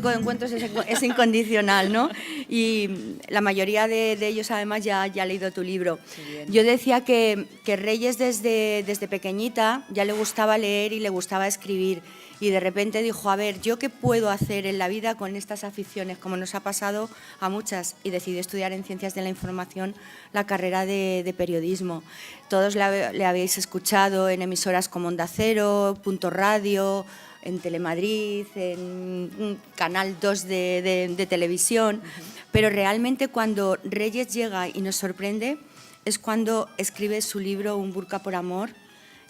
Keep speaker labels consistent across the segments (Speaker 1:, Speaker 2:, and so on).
Speaker 1: público de encuentros es incondicional, ¿no? Y la mayoría de ellos, además, ya ha leído tu libro. Yo decía que Reyes desde pequeñita ya le gustaba leer y le gustaba escribir. Y de repente dijo, a ver, ¿yo qué puedo hacer en la vida con estas aficiones? Como nos ha pasado a muchas. Y decidió estudiar en Ciencias de la Información la carrera de periodismo. Todos le habéis escuchado en emisoras como Onda Cero, Punto Radio, en Telemadrid, en Canal 2 de televisión. Pero realmente cuando Reyes llega y nos sorprende es cuando escribe su libro Un burka por amor,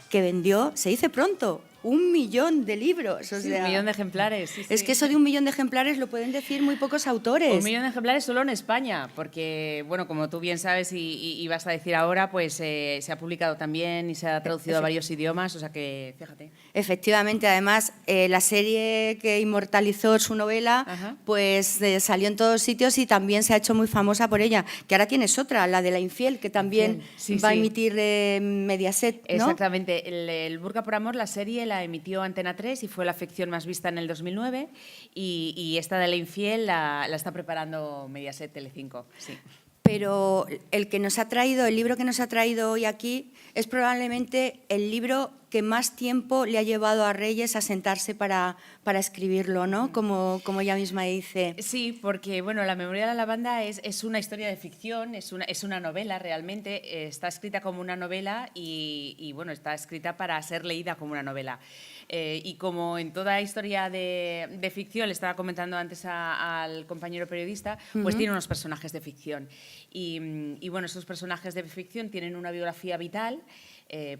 Speaker 1: que vendió, se dice pronto, 1 millón de libros. O sea,
Speaker 2: 1 millón de ejemplares. Sí,
Speaker 1: es que eso de 1 millón de ejemplares lo pueden decir muy pocos autores.
Speaker 2: 1 millón de ejemplares solo en España, porque, bueno, como tú bien sabes y vas a decir ahora, pues se ha publicado también y se ha traducido a varios idiomas, o sea que, fíjate.
Speaker 1: Efectivamente, además, la serie que inmortalizó su novela, pues salió en todos sitios y también se ha hecho muy famosa por ella, que ahora tienes otra, la de La Infiel, que también va a emitir Mediaset, ¿no?
Speaker 2: Exactamente. El burka por amor, la serie la emitió Antena 3 y fue la ficción más vista en el 2009 y esta de La Infiel la está preparando Mediaset Telecinco. Sí.
Speaker 1: Pero el libro que nos ha traído hoy aquí es probablemente el libro que más tiempo le ha llevado a Reyes a sentarse para escribirlo, ¿no? Como ella misma dice.
Speaker 2: Sí, porque bueno, La memoria de la lavanda es una historia de ficción, es una novela realmente, está escrita como una novela y bueno, está escrita para ser leída como una novela. Y como en toda historia de ficción, le estaba comentando antes al compañero periodista, pues tiene unos personajes de ficción. Y bueno, esos personajes de ficción tienen una biografía vital.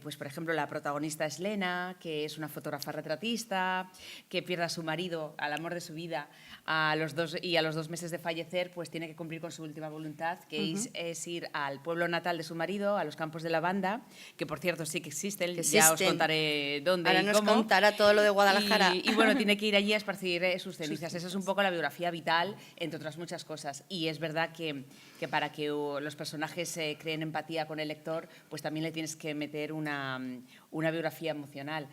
Speaker 2: Pues por ejemplo, la protagonista es Lena, que es una fotógrafa retratista, que pierde a su marido, al amor de su vida, a los 2 meses de fallecer, pues tiene que cumplir con su última voluntad, que es ir al pueblo natal de su marido, a los campos de lavanda, que por cierto sí que existen, ya os contaré dónde
Speaker 1: Ahora
Speaker 2: y
Speaker 1: nos
Speaker 2: cómo.
Speaker 1: Contará todo lo de Guadalajara.
Speaker 2: Y bueno, tiene que ir allí a esparcir sus cenizas. Esa es un poco la biografía vital, entre otras muchas cosas. Y es verdad que para que los personajes creen empatía con el lector, pues también le tienes que meter una biografía emocional,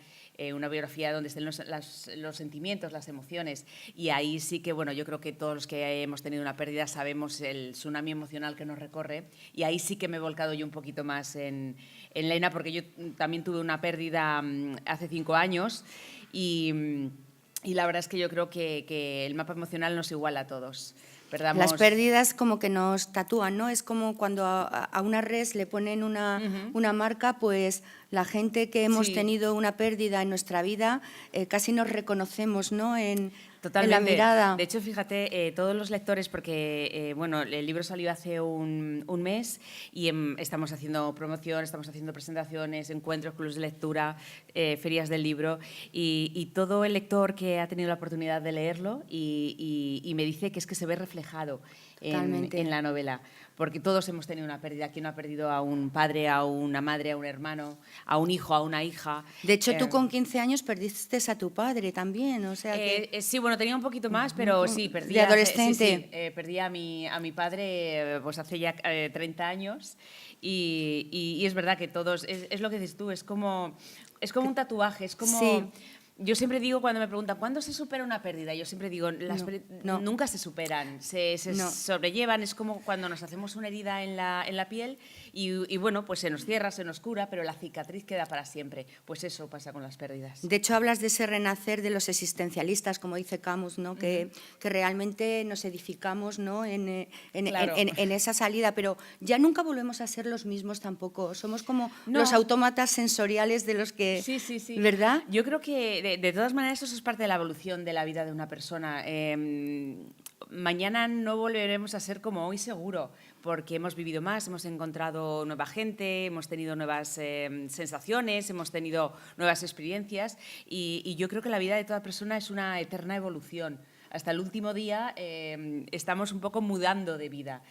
Speaker 2: una biografía donde estén los sentimientos, las emociones. Y ahí sí que, bueno, yo creo que todos los que hemos tenido una pérdida sabemos el tsunami emocional que nos recorre. Y ahí sí que me he volcado yo un poquito más en Lena, porque yo también tuve una pérdida hace 5 años y la verdad es que yo creo que el mapa emocional nos iguala a todos.
Speaker 1: Las pérdidas como que nos tatúan, ¿no? Es como cuando a una res le ponen una marca, pues la gente que hemos tenido una pérdida en nuestra vida casi nos reconocemos, ¿no?
Speaker 2: Totalmente.
Speaker 1: En la mirada.
Speaker 2: De hecho, fíjate, todos los lectores, porque bueno, el libro salió hace un mes y estamos haciendo promoción, estamos haciendo presentaciones, encuentros, clubes de lectura, ferias del libro y todo el lector que ha tenido la oportunidad de leerlo y me dice que es que se ve reflejado en la novela. Porque todos hemos tenido una pérdida. ¿Quién no ha perdido a un padre, a una madre, a un hermano, a un hijo, a una hija?
Speaker 1: De hecho, tú con 15 años perdiste a tu padre también, o sea que...
Speaker 2: Sí, bueno, tenía un poquito más, pero sí, perdí...
Speaker 1: ¿De adolescente?
Speaker 2: Sí, perdí a mi padre pues hace ya 30 años y es verdad que todos... Es lo que dices tú, es como un tatuaje, es como...
Speaker 1: Sí.
Speaker 2: Yo siempre digo, cuando me preguntan, ¿cuándo se supera una pérdida? Yo siempre digo, nunca se superan, se sobrellevan. Es como cuando nos hacemos una herida en la piel y bueno, pues se nos cierra, se nos cura, pero la cicatriz queda para siempre. Pues eso pasa con las pérdidas.
Speaker 1: De hecho, hablas de ese renacer de los existencialistas, como dice Camus, ¿no? Que realmente nos edificamos, ¿no? en esa salida, pero ya nunca volvemos a ser los mismos tampoco. Somos como los autómatas sensoriales de los que...
Speaker 2: Sí.
Speaker 1: ¿Verdad?
Speaker 2: Yo creo que de todas maneras eso es parte de la evolución de la vida de una persona. Mañana no volveremos a ser como hoy seguro, porque hemos vivido más, hemos encontrado nueva gente, hemos tenido nuevas sensaciones, hemos tenido nuevas experiencias y yo creo que la vida de toda persona es una eterna evolución. Hasta el último día estamos un poco mudando de vida.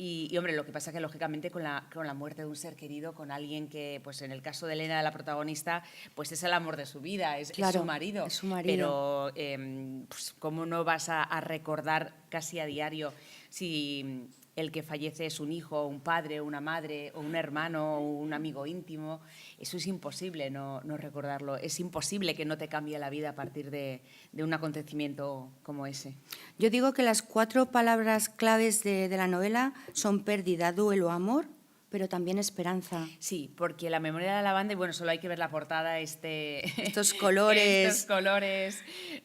Speaker 2: Y hombre, lo que pasa que lógicamente con la muerte de un ser querido, con alguien que, pues en el caso de Elena, la protagonista, pues es el amor de su vida, es su marido.
Speaker 1: Es su marido.
Speaker 2: Pero pues, ¿cómo no vas a recordar casi a diario si el que fallece es un hijo, un padre, una madre, o un hermano, o un amigo íntimo. Eso es imposible no recordarlo. Es imposible que no te cambie la vida a partir de un acontecimiento como ese.
Speaker 1: Yo digo que las 4 palabras claves de la novela son pérdida, duelo, amor, pero también esperanza.
Speaker 2: Sí, porque La memoria de la lavanda, y bueno, solo hay que ver la portada,
Speaker 1: estos colores,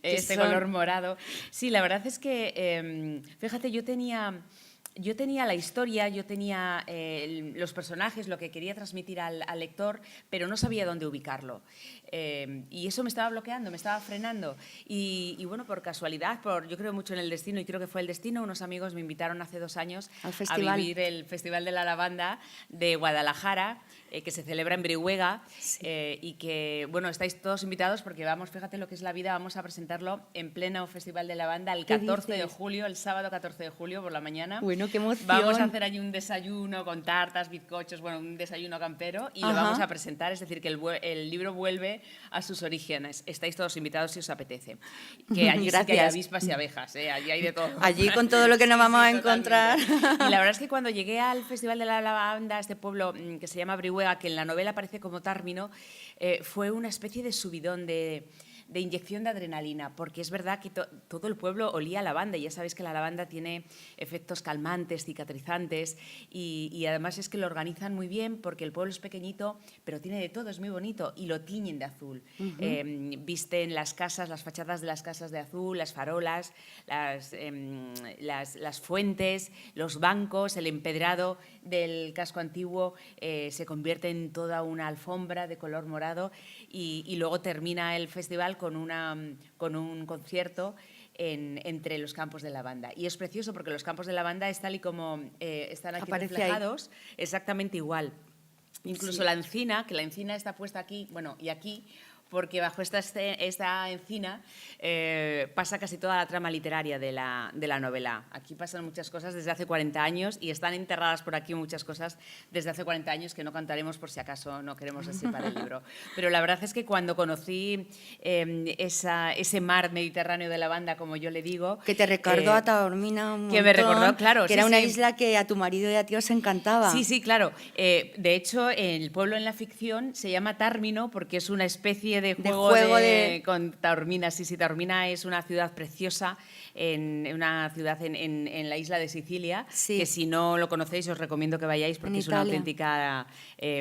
Speaker 2: este color morado. Sí, la verdad es que, fíjate, yo tenía la historia, yo tenía los personajes, lo que quería transmitir al lector, pero no sabía dónde ubicarlo. Y eso me estaba bloqueando, me estaba frenando. Y bueno, por casualidad, yo creo mucho en el destino, y creo que fue el destino, unos amigos me invitaron hace 2 años a vivir el Festival de la Lavanda de Guadalajara, que se celebra en Brihuega, sí. Y que, bueno, estáis todos invitados porque vamos, fíjate lo que es la vida, vamos a presentarlo en pleno Festival de Lavanda el 14 de julio, el sábado 14 de julio por la mañana.
Speaker 1: Bueno, qué emoción.
Speaker 2: Vamos a hacer allí un desayuno con tartas, bizcochos, bueno, un desayuno campero, y lo vamos a presentar, es decir, que el libro vuelve a sus orígenes. Estáis todos invitados si os apetece. Que allí sí que hay avispas y abejas, allí hay de todo.
Speaker 1: Allí con todo lo que nos vamos a encontrar.
Speaker 2: Totalmente. Y la verdad es que cuando llegué al Festival de la Lavanda, este pueblo que se llama Brihuega, que en la novela aparece como término, fue una especie de subidón de inyección de adrenalina, porque es verdad que todo el pueblo olía a lavanda, y ya sabéis que la lavanda tiene efectos calmantes, cicatrizantes, y además es que lo organizan muy bien porque el pueblo es pequeñito, pero tiene de todo, es muy bonito, y lo tiñen de azul. Visten las casas, las fachadas de las casas de azul, las farolas, las fuentes, los bancos, el empedrado del casco antiguo se convierte en toda una alfombra de color morado, y luego termina el festival con un concierto entre los campos de lavanda. Y es precioso porque los campos de lavanda es tal y como están aquí reflejados, exactamente igual. Incluso sí. La encina, que la encina está puesta aquí, bueno, y aquí, porque bajo esta encina pasa casi toda la trama literaria de la novela. Aquí pasan muchas cosas desde hace 40 años y están enterradas por aquí muchas cosas desde hace 40 años que no contaremos por si acaso no queremos destripar el libro. Pero la verdad es que cuando conocí ese mar Mediterráneo de lavanda, como yo le digo…
Speaker 1: Que te recordó a Taormina un montón,
Speaker 2: que me recordó, claro.
Speaker 1: Que era una isla que a tu marido y a ti os encantaba.
Speaker 2: Sí, sí, claro. De hecho, el pueblo en la ficción se llama Tármino porque es una especie de juego con Taormina. Sí, Taormina es una ciudad preciosa, una ciudad en la isla de Sicilia, sí. Que si no lo conocéis os recomiendo que vayáis porque es una auténtica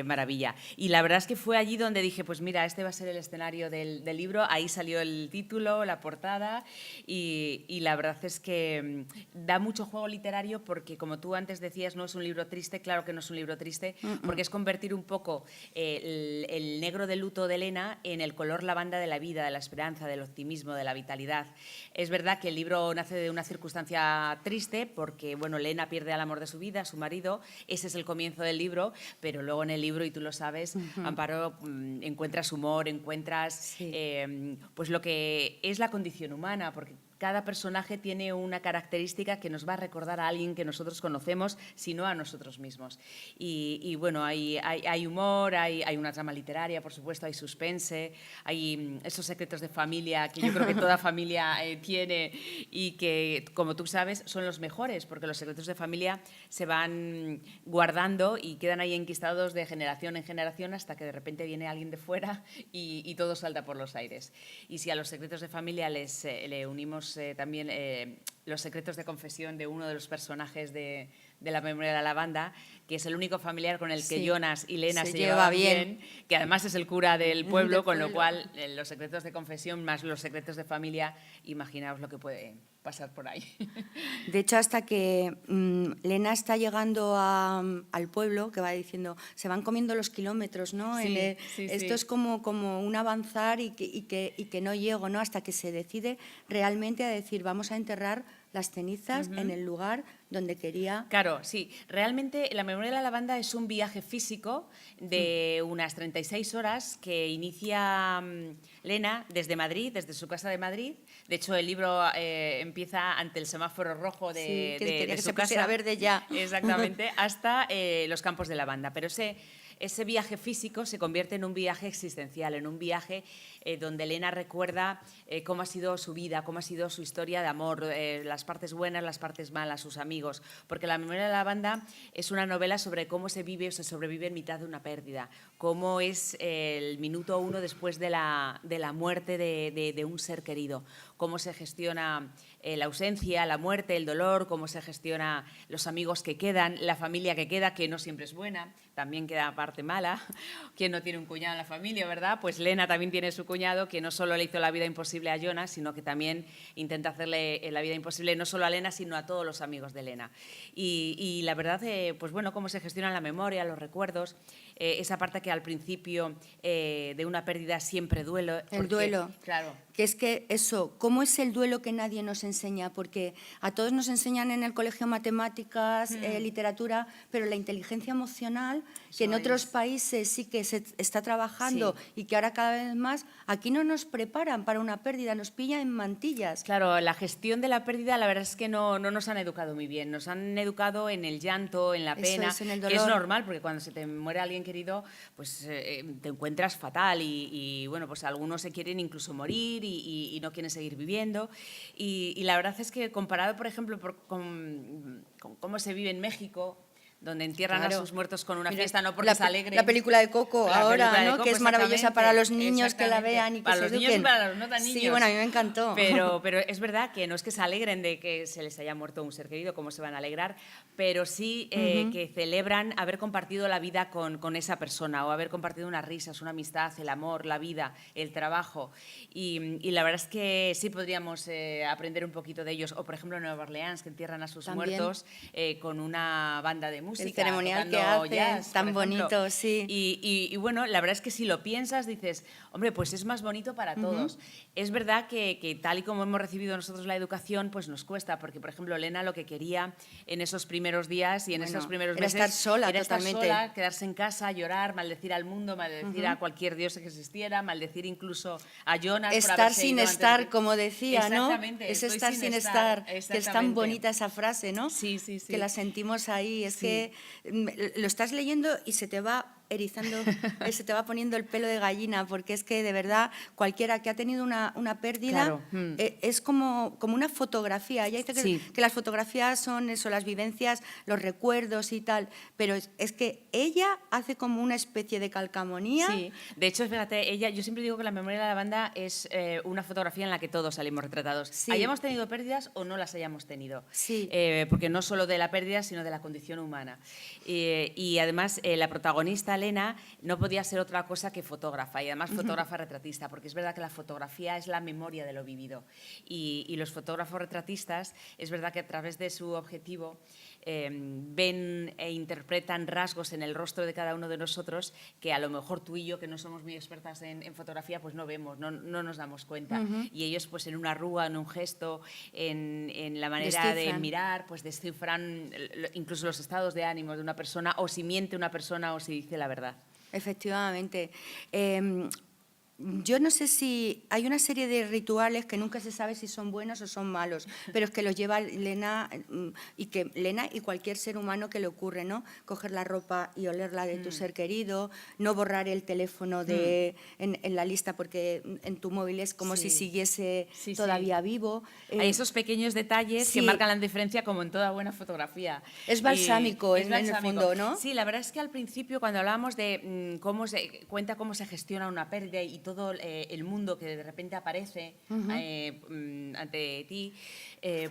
Speaker 2: maravilla. Y la verdad es que fue allí donde dije, pues mira, este va a ser el escenario del libro. Ahí salió el título, la portada, y la verdad es que da mucho juego literario porque, como tú antes decías, no es un libro triste. Claro que no es un libro triste, porque es convertir un poco el negro de luto de Elena en el color lavanda de la vida, de la esperanza, del optimismo, de la vitalidad. Es verdad que el libro nace de una circunstancia triste porque, bueno, Elena pierde al amor de su vida, a su marido. Ese es el comienzo del libro, pero luego en el libro, y tú lo sabes, Amparo, encuentras humor, encuentras pues lo que es la condición humana, porque cada personaje tiene una característica que nos va a recordar a alguien que nosotros conocemos, si no a nosotros mismos. Y bueno, hay humor, hay una trama literaria, por supuesto, hay suspense, hay esos secretos de familia que yo creo que toda familia tiene y que, como tú sabes, son los mejores, porque los secretos de familia se van guardando y quedan ahí enquistados de generación en generación hasta que de repente viene alguien de fuera y todo salta por los aires. Y si a los secretos de familia le unimos también los secretos de confesión de uno de los personajes de La memoria de la lavanda, que es el único familiar con el que Jonas y Lena se llevan bien, que además es el cura del pueblo, con lo cual los secretos de confesión más los secretos de familia, imaginaos lo que puede pasar por ahí.
Speaker 1: De hecho, hasta que Lena está llegando al pueblo, que va diciendo, se van comiendo los kilómetros, ¿no? Esto es como un avanzar y que no llego, ¿no? Hasta que se decide realmente a decir, vamos a enterrar las cenizas en el lugar donde quería.
Speaker 2: Claro, sí. Realmente La memoria de la lavanda es un viaje físico de unas 36 horas que inicia Lena desde Madrid, desde su casa de Madrid. De hecho, el libro empieza ante el semáforo rojo de
Speaker 1: que
Speaker 2: su
Speaker 1: se
Speaker 2: casa.
Speaker 1: Verde ya.
Speaker 2: Exactamente, hasta los campos de lavanda. Pero ese viaje físico se convierte en un viaje existencial, en un viaje donde Elena recuerda cómo ha sido su vida, cómo ha sido su historia de amor, las partes buenas, las partes malas, sus amigos, porque La memoria de la lavanda es una novela sobre cómo se vive o se sobrevive en mitad de una pérdida, cómo es el minuto 1 después de la muerte de un ser querido, cómo se gestiona la ausencia, la muerte, el dolor, cómo se gestiona los amigos que quedan, la familia que queda, que no siempre es buena, también queda parte mala. Quien no tiene un cuñado en la familia, ¿verdad? Pues Lena también tiene su cuñado, que no solo le hizo la vida imposible a Jonas, sino que también intenta hacerle la vida imposible no solo a Lena, sino a todos los amigos de Lena. Y la verdad, pues bueno, cómo se gestiona la memoria, los recuerdos, esa parte que al principio de una pérdida siempre duelo.
Speaker 1: El duelo.
Speaker 2: Claro.
Speaker 1: Que es que eso, ¿cómo es el duelo que nadie nos enseña? Porque a todos nos enseñan en el colegio matemáticas, literatura, pero la inteligencia emocional, que en otros países sí que se está trabajando y que ahora cada vez más, aquí no nos preparan para una pérdida, nos pillan en mantillas.
Speaker 2: Claro, la gestión de la pérdida la verdad es que no nos han educado muy bien, nos han educado en el llanto, en la pena,
Speaker 1: en el dolor.
Speaker 2: que es normal porque cuando se te muere alguien querido pues te encuentras fatal y bueno, pues algunos se quieren incluso morir y no quieren seguir viviendo y la verdad es que comparado por ejemplo con cómo se vive en México, donde entierran a sus muertos con una fiesta, no porque se alegren.
Speaker 1: La película de Coco ahora, ¿no?
Speaker 2: Coco,
Speaker 1: que es maravillosa para los niños que la vean y que
Speaker 2: para
Speaker 1: se
Speaker 2: los
Speaker 1: eduquen.
Speaker 2: niños y para los no tan niños.
Speaker 1: Sí, bueno, a mí me encantó.
Speaker 2: Pero es verdad que no es que se alegren de que se les haya muerto un ser querido, cómo se van a alegrar, pero sí que celebran haber compartido la vida con esa persona o haber compartido unas risas, una amistad, el amor, la vida, el trabajo. Y la verdad es que sí podríamos aprender un poquito de ellos. O, por ejemplo, en Nueva Orleans, que entierran a sus muertos con una banda de música.
Speaker 1: El ceremonial que hacen,
Speaker 2: jazz,
Speaker 1: tan bonito, sí.
Speaker 2: Y bueno, la verdad es que si lo piensas, dices, hombre, pues es más bonito para todos. Es verdad que tal y como hemos recibido nosotros la educación, pues nos cuesta, porque, por ejemplo, Lena lo que quería en esos primeros días y en esos primeros meses
Speaker 1: era estar sola
Speaker 2: era
Speaker 1: totalmente.
Speaker 2: Estar sola, quedarse en casa, llorar, maldecir al mundo, maldecir a cualquier dios que existiera, maldecir incluso a Jonas
Speaker 1: estar
Speaker 2: por haberse
Speaker 1: sin
Speaker 2: ido
Speaker 1: estar,
Speaker 2: antes de...
Speaker 1: como decía, ¿no? Es
Speaker 2: estoy
Speaker 1: estar sin estar, que es tan bonita esa frase, ¿no?
Speaker 2: Sí, sí, sí.
Speaker 1: Que la sentimos ahí, es que lo estás leyendo y se te va erizando, se te va poniendo el pelo de gallina, porque es que de verdad cualquiera que ha tenido una pérdida es como una fotografía. Ya dice que las fotografías son eso, las vivencias, los recuerdos y tal, pero es que ella hace como una especie de calcamonía.
Speaker 2: Sí, de hecho, fíjate, yo siempre digo que La memoria de la lavanda es una fotografía en la que todos salimos retratados.
Speaker 1: Sí.
Speaker 2: Hayamos tenido pérdidas o no las hayamos tenido.
Speaker 1: Sí.
Speaker 2: Porque no solo de la pérdida, sino de la condición humana. Y además, la protagonista, Lena, no podía ser otra cosa que fotógrafa y además fotógrafa retratista, porque es verdad que la fotografía es la memoria de lo vivido. Y los fotógrafos retratistas, es verdad que a través de su objetivo ven e interpretan rasgos en el rostro de cada uno de nosotros que a lo mejor tú y yo, que no somos muy expertas en fotografía, pues no vemos, no nos damos cuenta. Y ellos, pues en una arruga, en un gesto, en la manera de mirar, pues descifran incluso los estados de ánimo de una persona, o si miente una persona o si dice la verdad.
Speaker 1: Efectivamente. Yo no sé si hay una serie de rituales que nunca se sabe si son buenos o son malos, pero es que los lleva Lena y cualquier ser humano que le ocurre, ¿no? Coger la ropa y olerla de tu ser querido, no borrar el teléfono en la lista porque en tu móvil es como si siguiese todavía vivo.
Speaker 2: Hay esos pequeños detalles que marcan la diferencia, como en toda buena fotografía.
Speaker 1: Es balsámico en el fondo, ¿no?
Speaker 2: Sí, la verdad es que al principio, cuando hablábamos de cómo se gestiona una pérdida y todo el mundo que de repente aparece ante ti,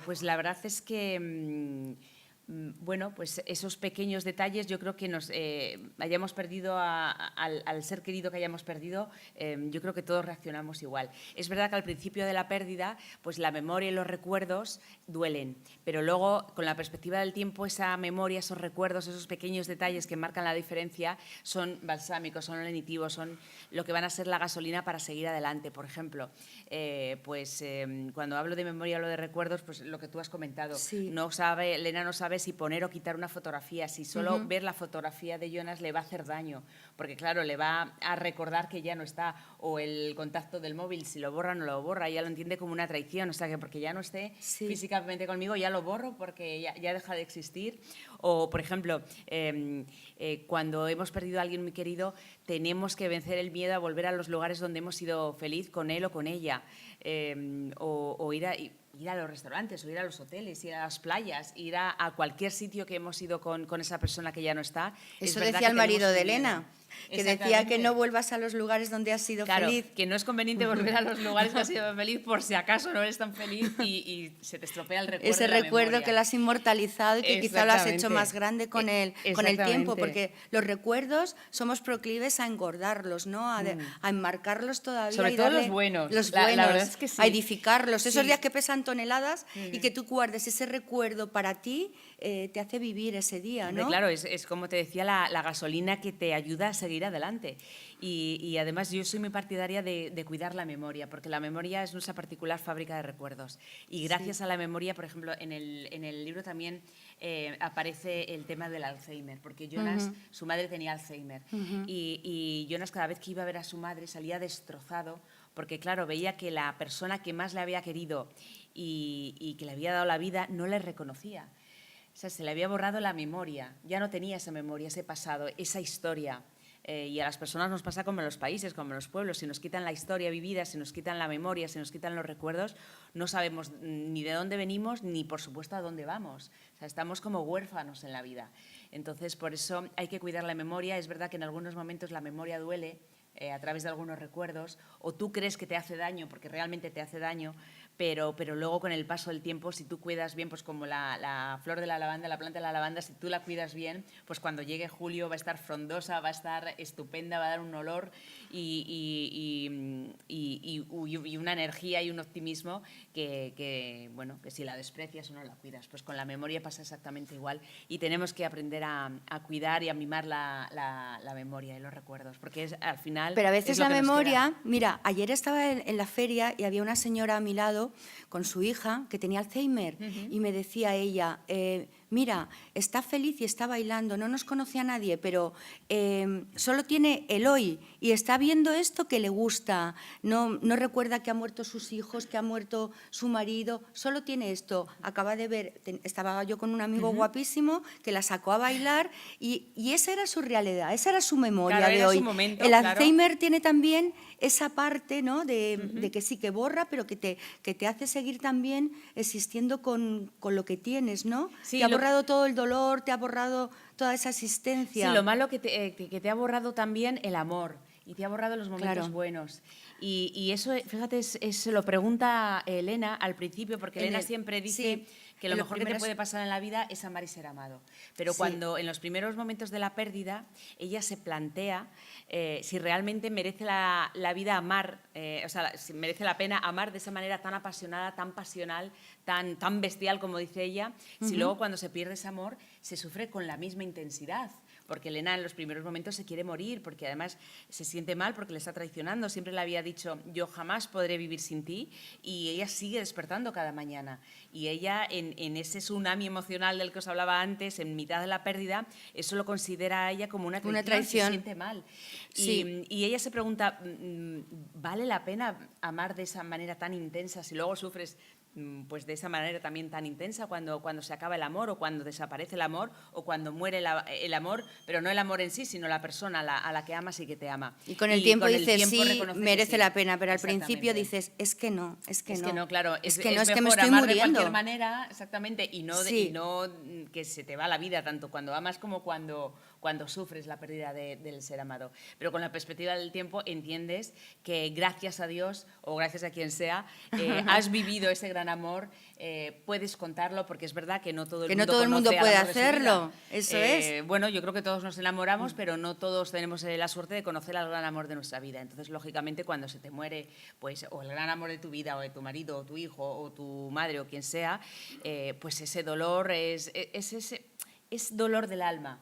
Speaker 2: pues la verdad es que bueno, pues esos pequeños detalles, yo creo que nos hayamos perdido al ser querido que hayamos perdido, yo creo que todos reaccionamos igual. Es verdad que al principio de la pérdida, pues la memoria y los recuerdos duelen, pero luego con la perspectiva del tiempo, esa memoria, esos recuerdos, esos pequeños detalles que marcan la diferencia son balsámicos, son lenitivos, son lo que van a ser la gasolina para seguir adelante. Por ejemplo, cuando hablo de memoria, hablo de recuerdos, pues lo que tú has comentado, Lena no sabe si poner o quitar una fotografía, si solo ver la fotografía de Jonas le va a hacer daño, porque claro, le va a recordar que ya no está, o el contacto del móvil, si lo borra o no lo borra, ya lo entiende como una traición, o sea que porque ya no esté físicamente conmigo, ya lo borro porque ya deja de existir, O, por ejemplo, cuando hemos perdido a alguien muy querido, tenemos que vencer el miedo a volver a los lugares donde hemos sido feliz con él o con ella. O ir a los restaurantes, o ir a los hoteles, ir a las playas, ir a cualquier sitio que hemos ido con esa persona que ya no está.
Speaker 1: Eso decía el marido de Elena, que decía que no vuelvas a los lugares donde has sido feliz.
Speaker 2: Que no es conveniente volver a los lugares que has sido feliz por si acaso no eres tan feliz y se te estropea el recuerdo.
Speaker 1: Ese recuerdo que lo has inmortalizado y que quizá lo has hecho más grande con el tiempo, porque los recuerdos somos proclives a engordarlos, ¿no? A enmarcarlos todavía.
Speaker 2: Sobre todo los buenos. La verdad es que sí.
Speaker 1: A edificarlos. Esos días que pesan toneladas y que tú guardes ese recuerdo para ti, te hace vivir ese día, ¿no?
Speaker 2: Claro, es como te decía, la gasolina que te ayuda a seguir adelante. Y además yo soy muy partidaria de cuidar la memoria, porque la memoria es nuestra particular fábrica de recuerdos. Y gracias a la memoria, por ejemplo, en el libro también aparece el tema del Alzheimer, porque Jonas, su madre tenía Alzheimer. Y Jonas, cada vez que iba a ver a su madre, salía destrozado, porque claro, veía que la persona que más le había querido y que le había dado la vida no le reconocía. O sea, se le había borrado la memoria, ya no tenía esa memoria, ese pasado, esa historia. Y a las personas nos pasa como en los países, como en los pueblos. Si nos quitan la historia vivida, si nos quitan la memoria, si nos quitan los recuerdos, no sabemos ni de dónde venimos, ni por supuesto a dónde vamos. O sea, estamos como huérfanos en la vida. Entonces, por eso hay que cuidar la memoria. Es verdad que en algunos momentos la memoria duele a través de algunos recuerdos, o tú crees que te hace daño porque realmente te hace daño, pero luego con el paso del tiempo, si tú cuidas bien, pues como la flor de la lavanda, la planta de la lavanda, si tú la cuidas bien, pues cuando llegue julio va a estar frondosa, va a estar estupenda, va a dar un olor y una energía y un optimismo que si la desprecias o no la cuidas. Pues con la memoria pasa exactamente igual y tenemos que aprender a cuidar y a mimar la memoria y los recuerdos, porque al final...
Speaker 1: Pero a veces la memoria... Mira, ayer estaba en la feria y había una señora a mi lado con su hija que tenía Alzheimer y me decía ella, mira, está feliz y está bailando, no nos conoce a nadie, pero solo tiene el hoy y está viendo esto que le gusta, no recuerda que ha muerto sus hijos, que ha muerto su marido, solo tiene esto. Acaba de ver, estaba yo con un amigo guapísimo que la sacó a bailar y esa era su realidad, esa era su memoria,
Speaker 2: claro,
Speaker 1: de hoy.
Speaker 2: Su momento,
Speaker 1: el Alzheimer tiene también esa parte, ¿no? de que sí que borra, pero que te hace seguir también existiendo con lo que tienes, ¿no?
Speaker 2: Sí,
Speaker 1: te ha borrado todo el dolor, te ha borrado toda esa existencia.
Speaker 2: Sí, lo malo que te ha borrado también el amor y te ha borrado los momentos buenos. Y eso, fíjate, se lo pregunta Elena al principio, porque Elena siempre dice que lo mejor que te puede pasar en la vida es amar y ser amado. Pero cuando en los primeros momentos de la pérdida, ella se plantea si realmente merece la vida amar, o sea, si merece la pena amar de esa manera tan apasionada, tan pasional, tan bestial como dice ella, si luego cuando se pierde ese amor se sufre con la misma intensidad. Porque Elena en los primeros momentos se quiere morir, porque además se siente mal porque le está traicionando. Siempre le había dicho, yo jamás podré vivir sin ti, y ella sigue despertando cada mañana. Y ella, en ese tsunami emocional del que os hablaba antes, en mitad de la pérdida, eso lo considera ella como una traición. Se siente mal.
Speaker 1: Sí.
Speaker 2: Y ella se pregunta, ¿vale la pena amar de esa manera tan intensa si luego sufres pues de esa manera también tan intensa cuando se acaba el amor o cuando desaparece el amor o cuando muere el amor, pero no el amor en sí, sino la persona a la que amas y que te ama.
Speaker 1: Y con el tiempo dices, sí, merece la pena, pero al principio dices, es que no.
Speaker 2: Es que no, claro, es
Speaker 1: que me estoy
Speaker 2: amar
Speaker 1: muriendo.
Speaker 2: De cualquier manera, exactamente, y no que se te va la vida, tanto cuando amas como cuando sufres la pérdida del ser amado. Pero con la perspectiva del tiempo entiendes que gracias a Dios o gracias a quien sea, has vivido ese gran amor, puedes contarlo, porque es verdad que no todo el mundo
Speaker 1: puede hacerlo. Eso es.
Speaker 2: Bueno, yo creo que todos nos enamoramos, pero no todos tenemos la suerte de conocer al gran amor de nuestra vida. Entonces, lógicamente, cuando se te muere, pues, o el gran amor de tu vida, o de tu marido, o tu hijo, o tu madre, o quien sea, pues ese dolor es dolor del alma.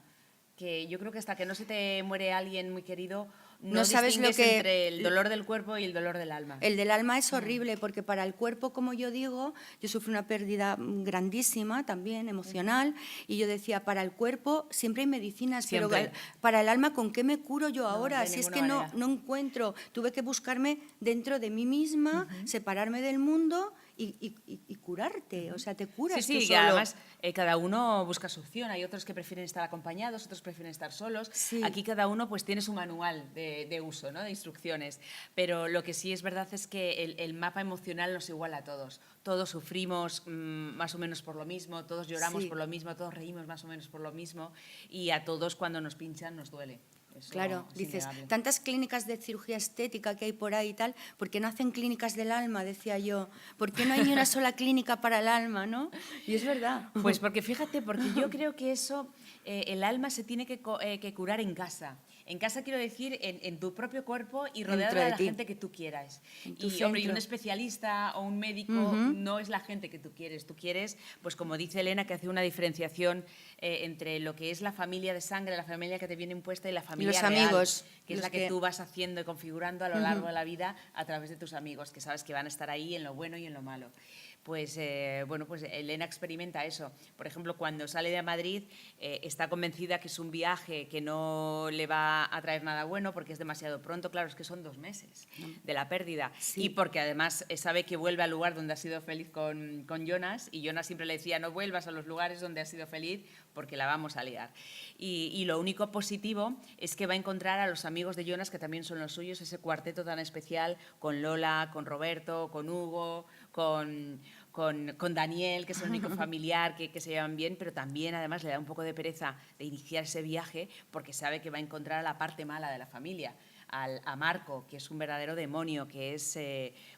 Speaker 2: Que yo creo que hasta que no se te muere alguien muy querido, no sabes lo que entre el dolor del cuerpo y el dolor del alma.
Speaker 1: El del alma es horrible, porque para el cuerpo, como yo digo, yo sufrí una pérdida grandísima también, emocional, y yo decía, para el cuerpo siempre hay medicinas,
Speaker 2: siempre.
Speaker 1: Pero para el alma, ¿con qué me curo yo ahora? Si es que no encuentro, tuve que buscarme dentro de mí misma, separarme del mundo y curarte, o sea, te curas
Speaker 2: Sí,
Speaker 1: tú
Speaker 2: sí, que
Speaker 1: solo.
Speaker 2: además cada uno busca su opción. Hay otros que prefieren estar acompañados, otros prefieren estar solos.
Speaker 1: Sí.
Speaker 2: Aquí cada uno pues tiene su manual de uso, ¿no? De instrucciones. Pero lo que sí es verdad es que el mapa emocional nos iguala a todos. Todos sufrimos más o menos por lo mismo, todos lloramos
Speaker 1: Sí.
Speaker 2: por lo mismo, todos reímos más o menos por lo mismo y a todos cuando nos pinchan nos duele. Eso
Speaker 1: Claro,
Speaker 2: es
Speaker 1: dices,
Speaker 2: innegable.
Speaker 1: tantas clínicas de cirugía estética que hay por ahí y tal, ¿por qué no hacen clínicas del alma? Decía yo. ¿Por qué no hay ni una sola clínica para el alma, no? Y es verdad.
Speaker 2: Pues porque fíjate, porque yo creo que eso, el alma se tiene que curar en casa. En casa quiero decir en tu propio cuerpo y rodeada
Speaker 1: Dentro de
Speaker 2: de la
Speaker 1: ti.
Speaker 2: gente que tú quieras.
Speaker 1: En tu
Speaker 2: Y hombre, y un
Speaker 1: centro.
Speaker 2: especialista o un médico no es la gente que tú quieres. Tú quieres, pues como dice Elena, que hace una diferenciación entre lo que es la familia de sangre, la familia que te viene impuesta y la familia
Speaker 1: los
Speaker 2: real,
Speaker 1: amigos,
Speaker 2: que es
Speaker 1: los
Speaker 2: la que tú vas haciendo y configurando a lo largo de la vida a través de tus amigos, que sabes que van a estar ahí en lo bueno y en lo malo. Pues bueno, pues Elena experimenta eso. Por ejemplo, cuando sale de Madrid está convencida que es un viaje que no le va a traer nada bueno porque es demasiado pronto. Claro, es que son 2 meses de la pérdida.
Speaker 1: Sí.
Speaker 2: Y porque además sabe que vuelve al lugar donde ha sido feliz con Jonas, y Jonas siempre le decía, no vuelvas a los lugares donde has sido feliz porque la vamos a liar. Y lo único positivo es que va a encontrar a los amigos de Jonas, que también son los suyos, ese cuarteto tan especial con Lola, con Roberto, con Hugo, con Daniel, que es el único familiar que se llevan bien, pero también además le da un poco de pereza de iniciar ese viaje porque sabe que va a encontrar a la parte mala de la familia, a Marco, que es un verdadero demonio, que es,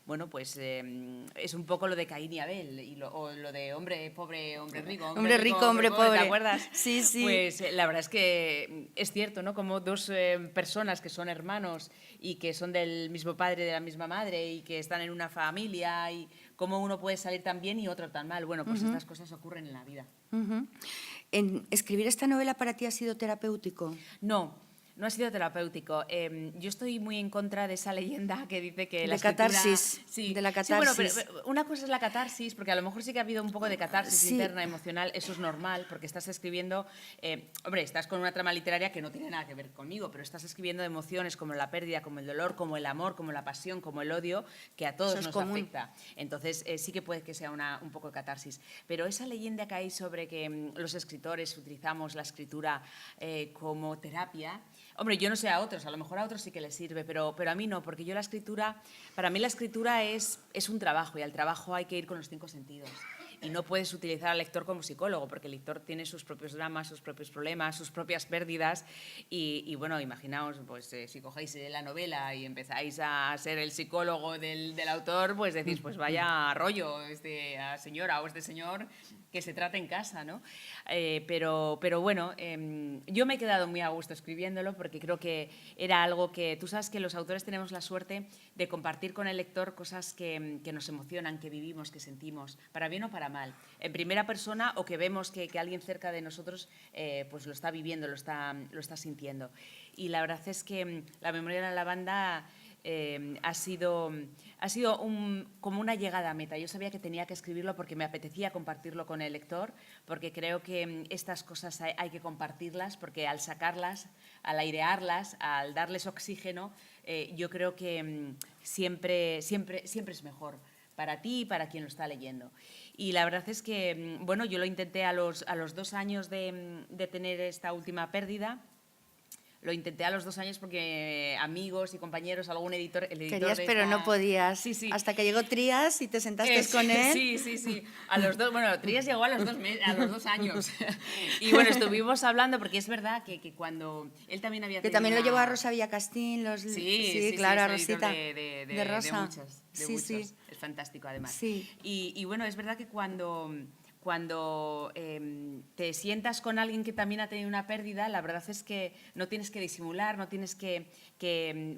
Speaker 2: bueno, pues es un poco lo de Caín y Abel, o lo de hombre pobre, hombre rico,
Speaker 1: Hombre rico, hombre pobre.
Speaker 2: ¿te acuerdas?
Speaker 1: Sí, sí.
Speaker 2: Pues la verdad es que es cierto, ¿no? Como dos personas que son hermanos y que son del mismo padre, de la misma madre y que están en una familia y cómo uno puede salir tan bien y otro tan mal. Bueno, pues estas cosas ocurren en la vida.
Speaker 1: ¿Escribir esta novela para ti ha sido terapéutico?
Speaker 2: No ha sido terapéutico. Yo estoy muy en contra de esa leyenda que dice que la
Speaker 1: De
Speaker 2: escritura...
Speaker 1: catarsis,
Speaker 2: Sí.
Speaker 1: de la
Speaker 2: Sí, bueno,
Speaker 1: catarsis.
Speaker 2: pero una cosa es la catarsis, porque a lo mejor sí que ha habido un poco de catarsis
Speaker 1: Sí.
Speaker 2: interna, emocional, eso es normal, porque estás escribiendo... hombre, estás con una trama literaria que no tiene nada que ver conmigo, pero estás escribiendo emociones como la pérdida, como el dolor, como el amor, como la pasión, como el odio, que a todos
Speaker 1: Eso es
Speaker 2: nos
Speaker 1: común.
Speaker 2: afecta. Entonces, sí que puede que sea un poco de catarsis. Pero esa leyenda que hay sobre que los escritores utilizamos la escritura como terapia... Hombre, yo no sé a otros, a lo mejor a otros sí que les sirve, pero a mí no, porque yo la escritura, para mí la escritura es un trabajo y al trabajo hay que ir con los 5 sentidos. Y no puedes utilizar al lector como psicólogo, porque el lector tiene sus propios dramas, sus propios problemas, sus propias pérdidas. Y bueno, imaginaos, pues si cogéis la novela y empezáis a ser el psicólogo del autor, pues decís, pues vaya rollo, señora o este señor que se trata en casa, ¿no? Pero bueno, yo me he quedado muy a gusto escribiéndolo porque creo que era algo que... Tú sabes que los autores tenemos la suerte de compartir con el lector cosas que nos emocionan, que vivimos, que sentimos, para bien o para mal, en primera persona o que vemos que alguien cerca de nosotros pues lo está viviendo, lo está sintiendo. Y la verdad es que La memoria de la lavanda ha sido como una llegada a meta. Yo sabía que tenía que escribirlo porque me apetecía compartirlo con el lector, porque creo que estas cosas hay que compartirlas, porque al sacarlas, al airearlas, al darles oxígeno, yo creo que siempre es mejor para ti y para quien lo está leyendo. Y la verdad es que, bueno, yo lo intenté a los 2 años de tener esta última pérdida. Lo intenté a los 2 años porque amigos y compañeros, algún editor...
Speaker 1: Querías, pero no podías.
Speaker 2: Sí, sí.
Speaker 1: Hasta que llegó Trías y te sentaste con él.
Speaker 2: Sí. A los 2, bueno, Trías llegó a los 2 años. Y bueno, estuvimos hablando, porque es verdad que cuando él también había
Speaker 1: Que
Speaker 2: tenido
Speaker 1: también lo llevó a Rosa Villacastín.
Speaker 2: Sí,
Speaker 1: claro, a
Speaker 2: es el editor
Speaker 1: Rosita.
Speaker 2: de
Speaker 1: Rosa.
Speaker 2: de muchos.
Speaker 1: Sí.
Speaker 2: Es fantástico, además.
Speaker 1: Sí.
Speaker 2: Y bueno, es verdad que cuando te sientas con alguien que también ha tenido una pérdida, la verdad es que no tienes que disimular, no tienes que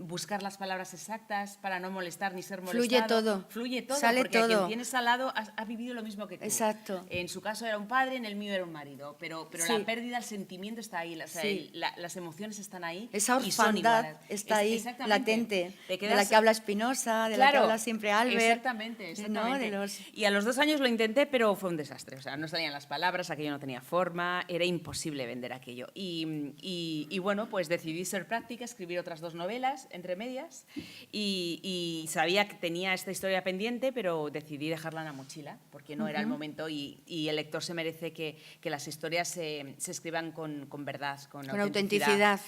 Speaker 2: buscar las palabras exactas para no molestar ni ser molestado.
Speaker 1: Fluye todo.
Speaker 2: Sale
Speaker 1: porque
Speaker 2: todo.
Speaker 1: Quien
Speaker 2: Quien tienes al lado ha vivido lo mismo que tú.
Speaker 1: Exacto.
Speaker 2: En su caso era un padre, en el mío era un marido, pero
Speaker 1: Sí.
Speaker 2: la pérdida, el sentimiento está ahí, las emociones están ahí.
Speaker 1: Esa
Speaker 2: y son
Speaker 1: orfandad
Speaker 2: iguales.
Speaker 1: está ahí,
Speaker 2: Exactamente.
Speaker 1: latente,
Speaker 2: Te
Speaker 1: de la
Speaker 2: quedas-
Speaker 1: que habla Spinoza, de la que
Speaker 2: Claro,
Speaker 1: habla siempre Albert.
Speaker 2: Exactamente.
Speaker 1: ¿no?
Speaker 2: Y a los 2 años lo intenté, pero fue un desastre. o sea, no salían las palabras, aquello no tenía forma, era imposible vender aquello. Y bueno, pues decidí ser práctica, escribir otras 2 novelas entre medias y sabía que tenía esta historia pendiente, pero decidí dejarla en la mochila porque no era el momento y el lector se merece que las historias se escriban con verdad, con
Speaker 1: autenticidad.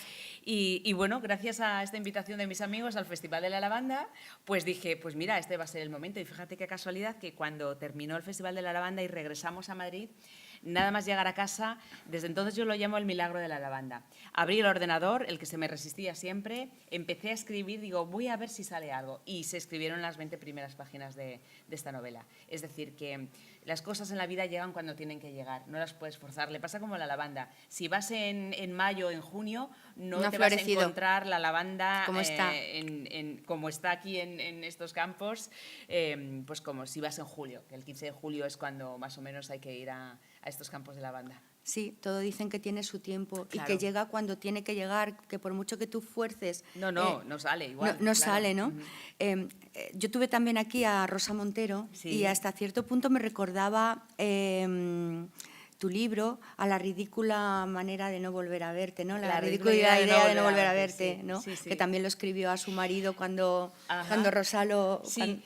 Speaker 2: Y bueno, gracias a esta invitación de mis amigos al Festival de la Lavanda, pues dije, pues mira, este va a ser el momento. Y fíjate qué casualidad que cuando terminó el Festival de la Lavanda y regresamos a Madrid, nada más llegar a casa, desde entonces yo lo llamo el milagro de la lavanda. Abrí el ordenador, el que se me resistía siempre, empecé a escribir, digo, voy a ver si sale algo. Y se escribieron las 20 primeras páginas de esta novela. Es decir, que las cosas en la vida llegan cuando tienen que llegar, no las puedes forzar. Le pasa como la lavanda. Si vas en mayo o en junio, no te vas a encontrar la lavanda como está aquí en estos campos, pues como si vas en julio, que el 15 de julio es cuando más o menos hay que ir a estos campos de lavanda.
Speaker 1: Sí, todo dicen que tiene su tiempo,
Speaker 2: claro,
Speaker 1: y que llega cuando tiene que llegar, que por mucho que tú fuerces...
Speaker 2: No sale igual.
Speaker 1: No claro. Sale, ¿no? Yo tuve también aquí a Rosa Montero, sí, y hasta cierto punto me recordaba tu libro a La ridícula manera de no volver a verte, ¿no? La ridícula idea de no volver a verte, ¿no? Sí, sí. Que también lo escribió a su marido cuando Rosa lo...
Speaker 2: Sí,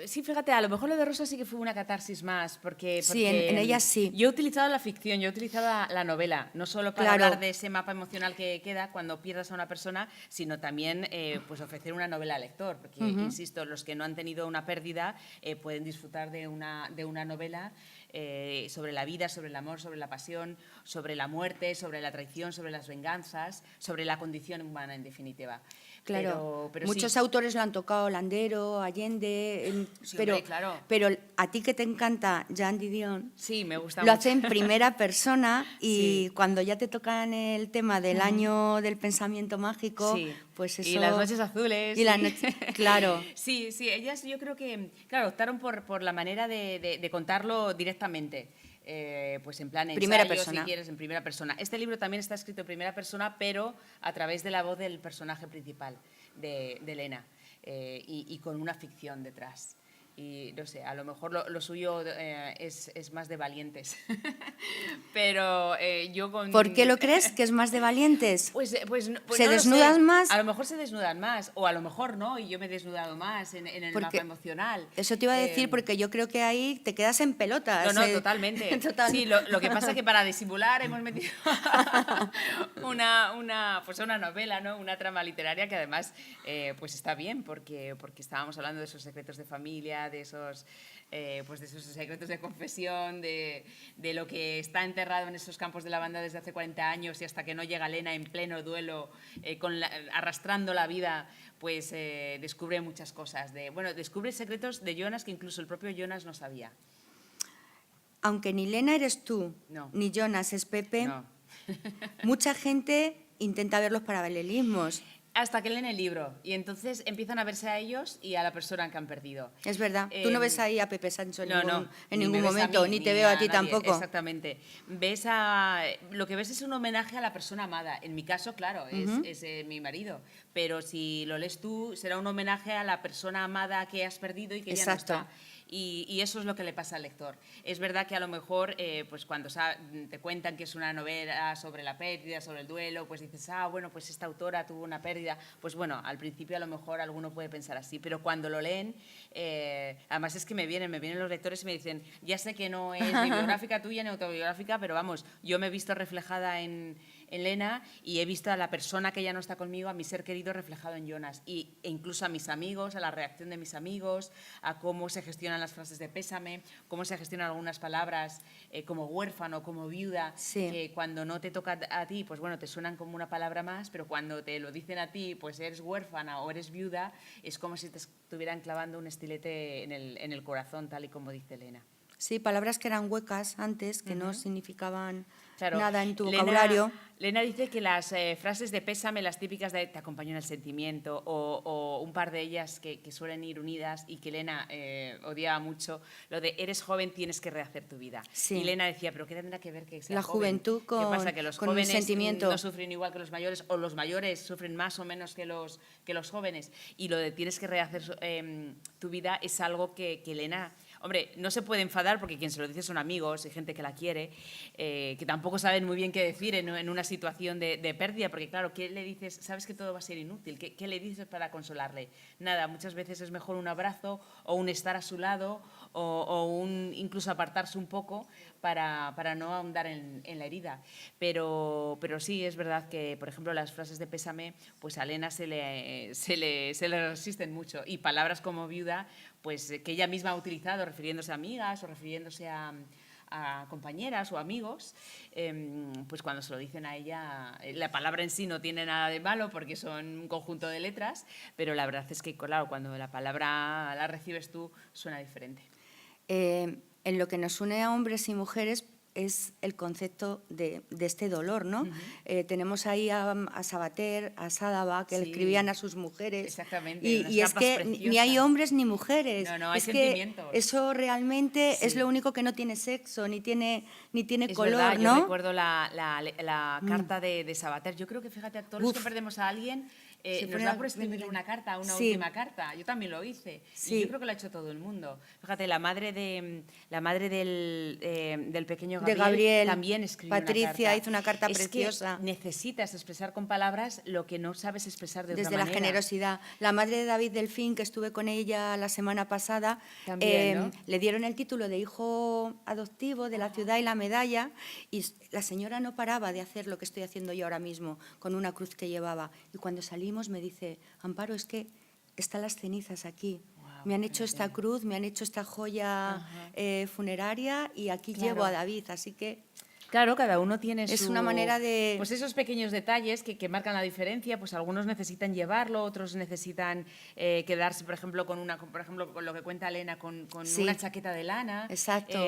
Speaker 2: sí, fíjate, a lo mejor lo de Rosa sí que fue una catarsis más, porque
Speaker 1: sí, en ella sí.
Speaker 2: Yo he utilizado la ficción, yo he utilizado la novela, no solo para hablar de ese mapa emocional que queda cuando pierdas a una persona, sino también pues ofrecer una novela al lector, porque, insisto, los que no han tenido una pérdida pueden disfrutar de una novela sobre la vida, sobre el amor, sobre la pasión, sobre la muerte, sobre la traición, sobre las venganzas, sobre la condición humana, en definitiva.
Speaker 1: Claro, pero muchos autores lo han tocado, Landero, Allende,
Speaker 2: sí,
Speaker 1: pero,
Speaker 2: hombre, claro.
Speaker 1: Pero a ti que te encanta Jean Didion,
Speaker 2: sí, me gusta
Speaker 1: lo
Speaker 2: mucho.
Speaker 1: hace en primera persona y
Speaker 2: sí.
Speaker 1: cuando ya te tocan el tema del año del pensamiento mágico,
Speaker 2: sí.
Speaker 1: pues eso...
Speaker 2: Y las noches azules.
Speaker 1: Y la noche, claro.
Speaker 2: Sí, ellas yo creo que, claro, optaron por la manera de contarlo directamente. Pues en plan
Speaker 1: primera
Speaker 2: ensayo,
Speaker 1: persona.
Speaker 2: si quieres, en primera persona. Este libro también está escrito en primera persona, pero a través de la voz del personaje principal, de Elena, y con una ficción detrás. Y no sé, a lo mejor lo suyo es más de valientes. Pero yo con...
Speaker 1: ¿Por qué lo crees que es más de valientes?
Speaker 2: Pues
Speaker 1: ¿Se
Speaker 2: no
Speaker 1: desnudan más?
Speaker 2: A lo mejor se desnudan más, o a lo mejor no, y yo me he desnudado más en el mapa emocional.
Speaker 1: Eso te iba a decir, porque yo creo que ahí te quedas en pelotas.
Speaker 2: No, totalmente. Sí, lo que pasa es que para disimular hemos metido una novela, ¿no? Una trama literaria que además pues está bien, porque estábamos hablando de esos secretos de familia, de esos secretos de confesión, de lo que está enterrado en esos campos de lavanda desde hace 40 años y hasta que no llega Elena en pleno duelo, arrastrando la vida, pues descubre muchas cosas. Descubre secretos de Jonas que incluso el propio Jonas no sabía.
Speaker 1: Aunque ni Lena eres tú, ni Jonas es Pepe, mucha gente intenta ver los paralelismos.
Speaker 2: Hasta que leen el libro y entonces empiezan a verse a ellos y a la persona que han perdido.
Speaker 1: Es verdad. Tú no ves ahí a Pepe Sancho en ningún momento,
Speaker 2: mí,
Speaker 1: ni te veo a ti
Speaker 2: nadie.
Speaker 1: tampoco.
Speaker 2: Exactamente. Lo que ves es un homenaje a la persona amada. En mi caso, claro, es mi marido. Pero si lo lees tú, será un homenaje a la persona amada que has perdido y que ya no está. Y eso es lo que le pasa al lector. Es verdad que a lo mejor pues cuando te cuentan que es una novela sobre la pérdida, sobre el duelo, pues dices, bueno, pues esta autora tuvo una pérdida. Pues bueno, al principio a lo mejor alguno puede pensar así, pero cuando lo leen, además es que me vienen los lectores y me dicen, ya sé que no es ni biográfica tuya ni autobiográfica, pero vamos, yo me he visto reflejada en Elena y he visto a la persona que ya no está conmigo, a mi ser querido reflejado en Jonas e incluso a mis amigos, a la reacción de mis amigos, a cómo se gestionan las frases de pésame, cómo se gestionan algunas palabras como huérfano, como viuda, que cuando no te toca a ti, pues bueno, te suenan como una palabra más, pero cuando te lo dicen a ti, pues eres huérfana o eres viuda, es como si te estuvieran clavando un estilete en el corazón, tal y como dice Elena.
Speaker 1: Sí, palabras que eran huecas antes, que no significaban nada en tu vocabulario.
Speaker 2: Lena dice que las frases de pésame, las típicas de te acompaño en el sentimiento, o un par de ellas que suelen ir unidas y que Lena odiaba mucho, lo de eres joven, tienes que rehacer tu vida. Y Lena decía, ¿pero qué tendrá que ver que sea
Speaker 1: la juventud
Speaker 2: joven? ¿Qué pasa? ¿Que los jóvenes
Speaker 1: sentimiento
Speaker 2: no sufren igual que los mayores o los mayores sufren más o menos que los jóvenes? Y lo de tienes que rehacer tu vida es algo que Lena Hombre, no se puede enfadar porque quien se lo dice son amigos y gente que la quiere, que tampoco saben muy bien qué decir en una situación de pérdida, porque claro, ¿qué le dices? Sabes que todo va a ser inútil, ¿qué le dices para consolarle? Nada, muchas veces es mejor un abrazo o un estar a su lado o incluso apartarse un poco para no ahondar en la herida. Pero sí, es verdad que, por ejemplo, las frases de pésame, pues a Lena se le resisten mucho. Y palabras como viuda, pues que ella misma ha utilizado refiriéndose a amigas o refiriéndose a compañeras o amigos, pues cuando se lo dicen a ella, la palabra en sí no tiene nada de malo porque son un conjunto de letras, pero la verdad es que, claro, cuando la palabra la recibes tú, suena diferente.
Speaker 1: En lo que nos une a hombres y mujeres es el concepto de este dolor, ¿no? Tenemos ahí a Sabater, a Sádava, que le escribían a sus mujeres.
Speaker 2: Exactamente,
Speaker 1: y es que ni hay hombres ni mujeres.
Speaker 2: No, hay
Speaker 1: es
Speaker 2: sentimientos.
Speaker 1: Que eso realmente es lo único que no tiene sexo, ni tiene color,
Speaker 2: verdad,
Speaker 1: ¿no?
Speaker 2: Yo recuerdo la carta de Sabater. Yo creo que, fíjate, a todos los que perdemos a alguien, nos da por escribir una carta, una última carta. Yo también lo hice. Y yo creo que lo ha hecho todo el mundo. Fíjate, la madre del pequeño Gabriel también escribió
Speaker 1: Patricia
Speaker 2: una carta.
Speaker 1: hizo una carta preciosa.
Speaker 2: Que necesitas expresar con palabras lo que no sabes expresar de otra manera.
Speaker 1: Desde la generosidad. La madre de David Delfín, que estuve con ella la semana pasada,
Speaker 2: también, ¿no?
Speaker 1: le dieron el título de hijo adoptivo de la ciudad y la medalla, y la señora no paraba de hacer lo que estoy haciendo yo ahora mismo, con una cruz que llevaba. Y cuando salimos me dice, Amparo, es que están las cenizas aquí. Me han hecho esta cruz, me han hecho esta joya funeraria y aquí llevo a David, así que...
Speaker 2: Claro, cada uno tiene
Speaker 1: una manera de...
Speaker 2: Pues esos pequeños detalles que marcan la diferencia, pues algunos necesitan llevarlo, otros necesitan quedarse, por ejemplo, con lo que cuenta Elena, con una chaqueta de lana.
Speaker 1: Exacto.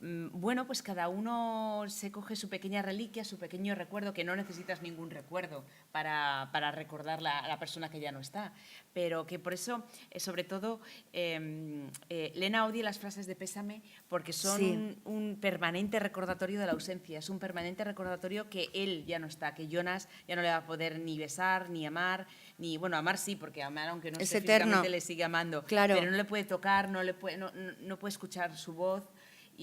Speaker 2: Bueno, pues cada uno se coge su pequeña reliquia, su pequeño recuerdo, que no necesitas ningún recuerdo para recordar a la persona que ya no está. Pero que por eso, sobre todo, Lena odia las frases de pésame porque son un permanente recordatorio de la ausencia. Es un permanente recordatorio que él ya no está, que Jonas ya no le va a poder ni besar, ni amar, ni, bueno, amar sí, porque amar, aunque no esté físicamente, le sigue amando.
Speaker 1: Claro.
Speaker 2: Pero no le puede tocar, no puede escuchar su voz.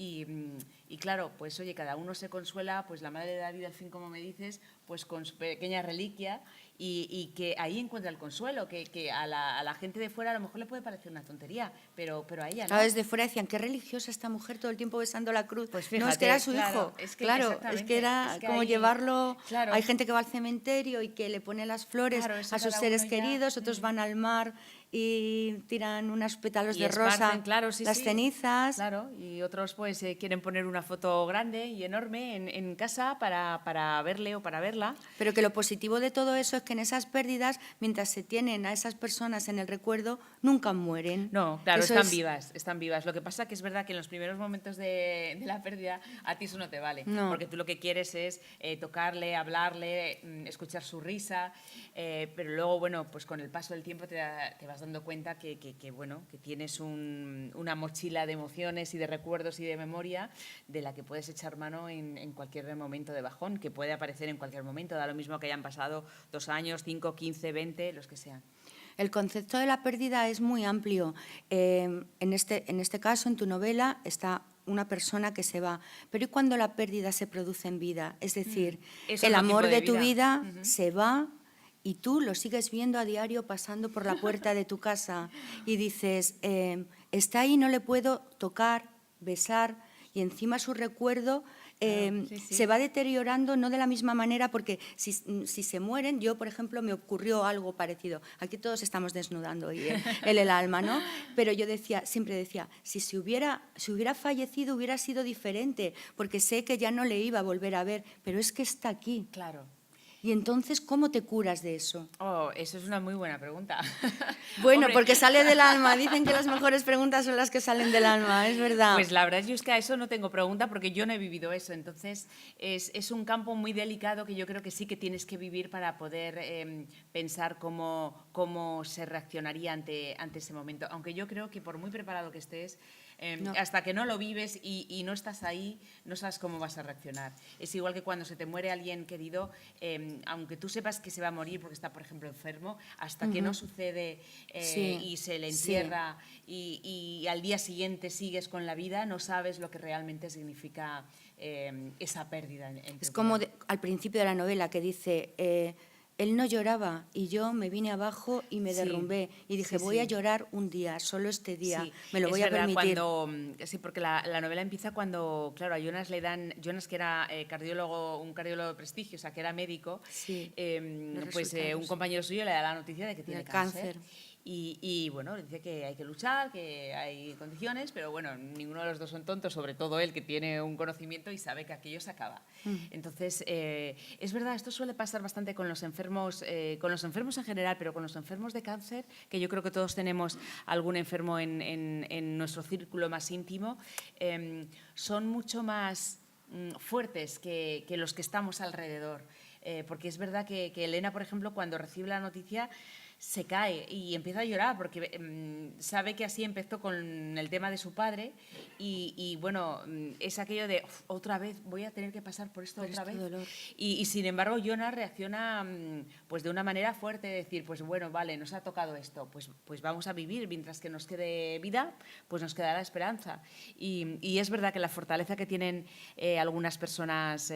Speaker 2: Y claro, pues oye, cada uno se consuela, pues la madre de David, al fin, como me dices, pues con su pequeña reliquia y que ahí encuentra el consuelo, que a la gente de fuera a lo mejor le puede parecer una tontería, pero a ella no.
Speaker 1: Claro, desde fuera decían, qué religiosa esta mujer todo el tiempo besando la cruz.
Speaker 2: Pues fíjate,
Speaker 1: no, es que era su hijo.
Speaker 2: Es que
Speaker 1: era como
Speaker 2: ahí,
Speaker 1: llevarlo... Hay gente que va al cementerio y que le pone las flores a sus seres queridos, otros van al mar y tiran unos pétalos de rosa, las cenizas.
Speaker 2: Claro, y otros pues quieren poner una foto grande y enorme en casa para verle o para verla.
Speaker 1: Pero que lo positivo de todo eso es que en esas pérdidas, mientras se tienen a esas personas en el recuerdo, nunca mueren.
Speaker 2: No, claro, están vivas. Lo que pasa que es verdad que en los primeros momentos de la pérdida a ti eso no te vale, porque tú lo que quieres es tocarle, hablarle, escuchar su risa, pero luego, bueno, pues con el paso del tiempo te vas dando cuenta que tienes una mochila de emociones y de recuerdos y de memoria de la que puedes echar mano en cualquier momento de bajón, que puede aparecer en cualquier momento, da lo mismo que hayan pasado 2 años, 5, 15, 20, los que sean.
Speaker 1: El concepto de la pérdida es muy amplio. En este caso, en tu novela, está una persona que se va. Pero ¿y cuando la pérdida se produce en vida? Es decir, el amor de tu vida se va y tú lo sigues viendo a diario pasando por la puerta de tu casa y dices, está ahí, no le puedo tocar, besar, y encima su recuerdo se va deteriorando no de la misma manera, porque si se mueren, yo, por ejemplo, me ocurrió algo parecido. Aquí todos estamos desnudando hoy el alma, ¿no? Pero yo siempre decía, si hubiera fallecido hubiera sido diferente, porque sé que ya no le iba a volver a ver, pero es que está aquí.
Speaker 2: Claro.
Speaker 1: Y entonces, ¿cómo te curas de eso?
Speaker 2: Oh, eso es una muy buena pregunta.
Speaker 1: Bueno, hombre, porque sale del alma. Dicen que las mejores preguntas son las que salen del alma, es verdad.
Speaker 2: Pues la verdad es que a eso no tengo pregunta porque yo no he vivido eso. Entonces, es un campo muy delicado que yo creo que sí que tienes que vivir para poder pensar cómo se reaccionaría ante ese momento. Aunque yo creo que por muy preparado que estés, hasta que no lo vives y no estás ahí, no sabes cómo vas a reaccionar. Es igual que cuando se te muere alguien querido, aunque tú sepas que se va a morir porque está, por ejemplo, enfermo, hasta que no sucede y se le entierra y al día siguiente sigues con la vida, no sabes lo que realmente significa esa pérdida.
Speaker 1: Es como al principio de la novela que dice, él no lloraba y yo me vine abajo y me derrumbé y dije, voy a llorar un día, solo este día, me lo voy a permitir.
Speaker 2: Sí, porque la novela empieza cuando, claro, a Jonas le dan, Jonas que era un cardiólogo de prestigio, o sea, que era médico, pues un compañero suyo le da la noticia de que tiene cáncer. Y bueno, dice que hay que luchar, que hay condiciones, pero bueno, ninguno de los dos son tontos, sobre todo él que tiene un conocimiento y sabe que aquello se acaba. Entonces, es verdad, esto suele pasar bastante con los enfermos en general, pero con los enfermos de cáncer, que yo creo que todos tenemos algún enfermo en nuestro círculo más íntimo, son mucho más fuertes que los que estamos alrededor. Porque es verdad que Elena, por ejemplo, cuando recibe la noticia, se cae y empieza a llorar porque sabe que así empezó con el tema de su padre y bueno, es aquello de otra vez voy a tener que pasar por esto otra vez.
Speaker 1: Dolor.
Speaker 2: Y sin embargo Jonas reacciona pues de una manera fuerte, de decir, pues bueno, vale, nos ha tocado esto, pues vamos a vivir, mientras que nos quede vida, pues nos quedará esperanza. Y es verdad que la fortaleza que tienen algunas personas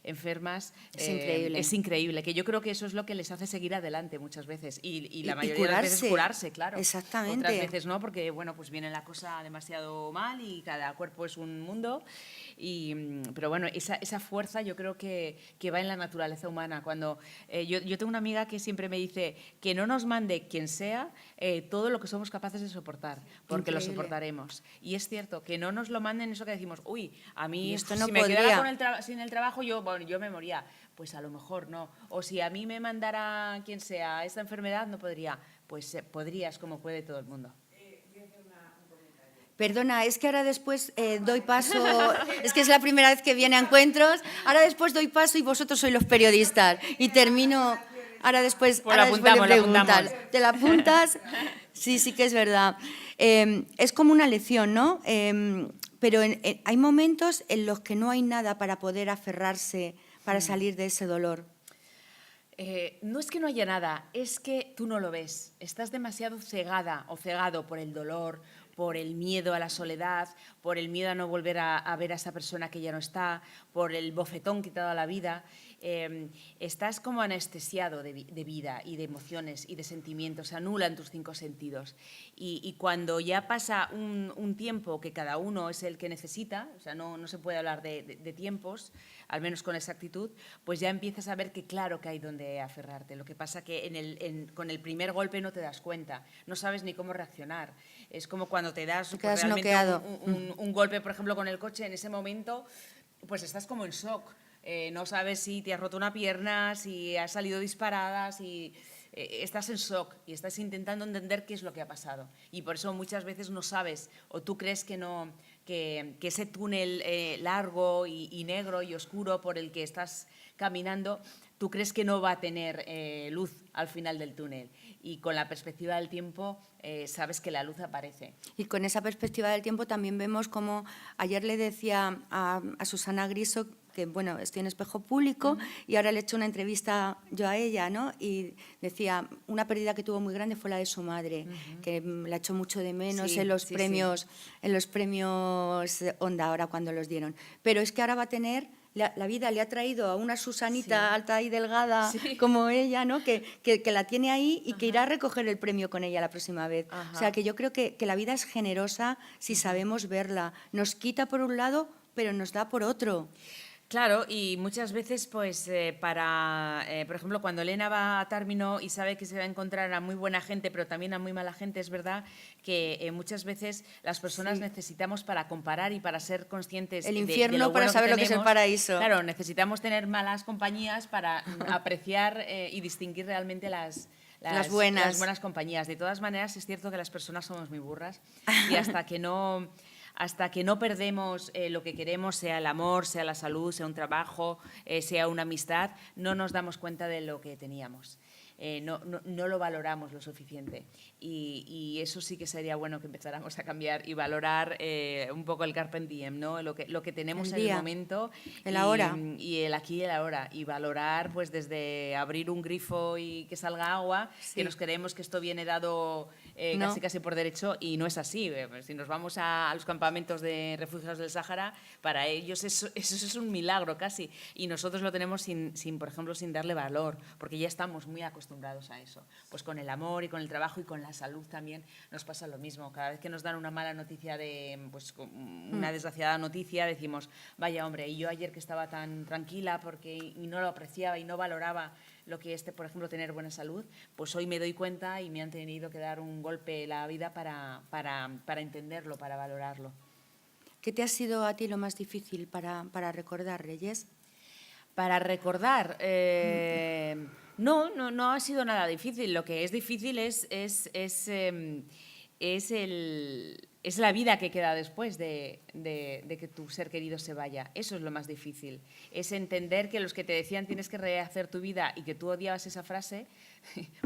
Speaker 2: enfermas es increíble, que yo creo que eso es lo que les hace seguir adelante muchas veces. Y la mayoría de las veces curarse, claro.
Speaker 1: Exactamente.
Speaker 2: Otras veces no, porque bueno, pues viene la cosa demasiado mal y cada cuerpo es un mundo. Pero bueno, esa fuerza yo creo que va en la naturaleza humana. Cuando yo tengo una amiga que siempre me dice que no nos mande quien sea todo lo que somos capaces de soportar, porque lo soportaremos. Y es cierto, que no nos lo manden eso que decimos, uy, a mí
Speaker 1: esto no
Speaker 2: si me quedara sin el trabajo, yo me moría. Pues a lo mejor no. O si a mí me mandara quien sea esta enfermedad, no podría. Pues podrías, como puede todo el mundo.
Speaker 1: Perdona, es que ahora después doy paso, es que es la primera vez que viene a Encuentros, ahora después doy paso y vosotros sois los periodistas y termino, ahora después de preguntar. ¿Te la apuntas? Sí, sí que es verdad. Es como una lección, ¿no? Pero hay momentos en los que no hay nada para poder aferrarse, para salir de ese dolor.
Speaker 2: No es que no haya nada, es que tú no lo ves. Estás demasiado cegada o cegado por el dolor, por el miedo a la soledad, por el miedo a no volver a ver a esa persona que ya no está, por el bofetón que te ha dado la vida. Estás como anestesiado de vida y de emociones y de sentimientos, se anulan tus 5 sentidos. Y cuando ya pasa un tiempo que cada uno es el que necesita, o sea, no se puede hablar de tiempos, al menos con exactitud, pues ya empiezas a ver que claro que hay donde aferrarte. Lo que pasa que con el primer golpe no te das cuenta, no sabes ni cómo reaccionar. Es como cuando te das pues, realmente un golpe, por ejemplo, con el coche, en ese momento pues estás como en shock. No sabes si te has roto una pierna, si has salido disparada, si estás en shock y estás intentando entender qué es lo que ha pasado. Y por eso muchas veces no sabes o tú crees que ese túnel largo y negro y oscuro por el que estás caminando, tú crees que no va a tener luz al final del túnel. Y con la perspectiva del tiempo sabes que la luz aparece.
Speaker 1: Y con esa perspectiva del tiempo también vemos como ayer le decía a Susana Griso que, bueno, estoy en Espejo Público y ahora le he hecho una entrevista yo a ella, ¿no? Y decía, una pérdida que tuvo muy grande fue la de su madre, que la echó mucho de menos en los premios Onda, ahora cuando los dieron. Pero es que ahora va a tener... La vida le ha traído a una Susanita alta y delgada como ella, ¿no? que la tiene ahí y que irá a recoger el premio con ella la próxima vez. O sea, que yo creo que la vida es generosa si sabemos verla. Nos quita por un lado, pero nos da por otro.
Speaker 2: Claro, y muchas veces, pues, por ejemplo, cuando Elena va a término y sabe que se va a encontrar a muy buena gente, pero también a muy mala gente, es verdad que muchas veces las personas necesitamos para comparar y para ser conscientes
Speaker 1: el infierno
Speaker 2: de lo bueno
Speaker 1: para saber
Speaker 2: que
Speaker 1: lo que es el paraíso.
Speaker 2: Claro, necesitamos tener malas compañías para apreciar y distinguir realmente las buenas compañías. De todas maneras, es cierto que las personas somos muy burras y hasta que no perdemos lo que queremos, sea el amor, sea la salud, sea un trabajo, sea una amistad, no nos damos cuenta de lo que teníamos. no lo valoramos lo suficiente. Y eso sí que sería bueno que empezáramos a cambiar y valorar un poco el carpe diem, ¿no? Lo que tenemos en el momento,
Speaker 1: el ahora.
Speaker 2: Y el aquí y el ahora. Y valorar, pues desde abrir un grifo y que salga agua, que nos creemos que esto viene dado casi por derecho, y no es así. Si nos vamos a los campamentos de refugiados del Sáhara, para ellos eso es un milagro casi, y nosotros lo tenemos por ejemplo, sin darle valor, porque ya estamos muy acostumbrados a eso. Pues con el amor y con el trabajo y con la salud también nos pasa lo mismo. Cada vez que nos dan una mala noticia, pues una desgraciada noticia, decimos, vaya hombre, y yo ayer que estaba tan tranquila y no lo apreciaba y no valoraba lo que por ejemplo, tener buena salud, pues hoy me doy cuenta y me han tenido que dar un golpe la vida para entenderlo, para valorarlo.
Speaker 1: ¿Qué te ha sido a ti lo más difícil para recordar, Reyes?
Speaker 2: Para recordar, no ha sido nada difícil. Lo que es difícil es la vida que queda después de que tu ser querido se vaya. Eso es lo más difícil. Es entender que los que te decían tienes que rehacer tu vida y que tú odiabas esa frase,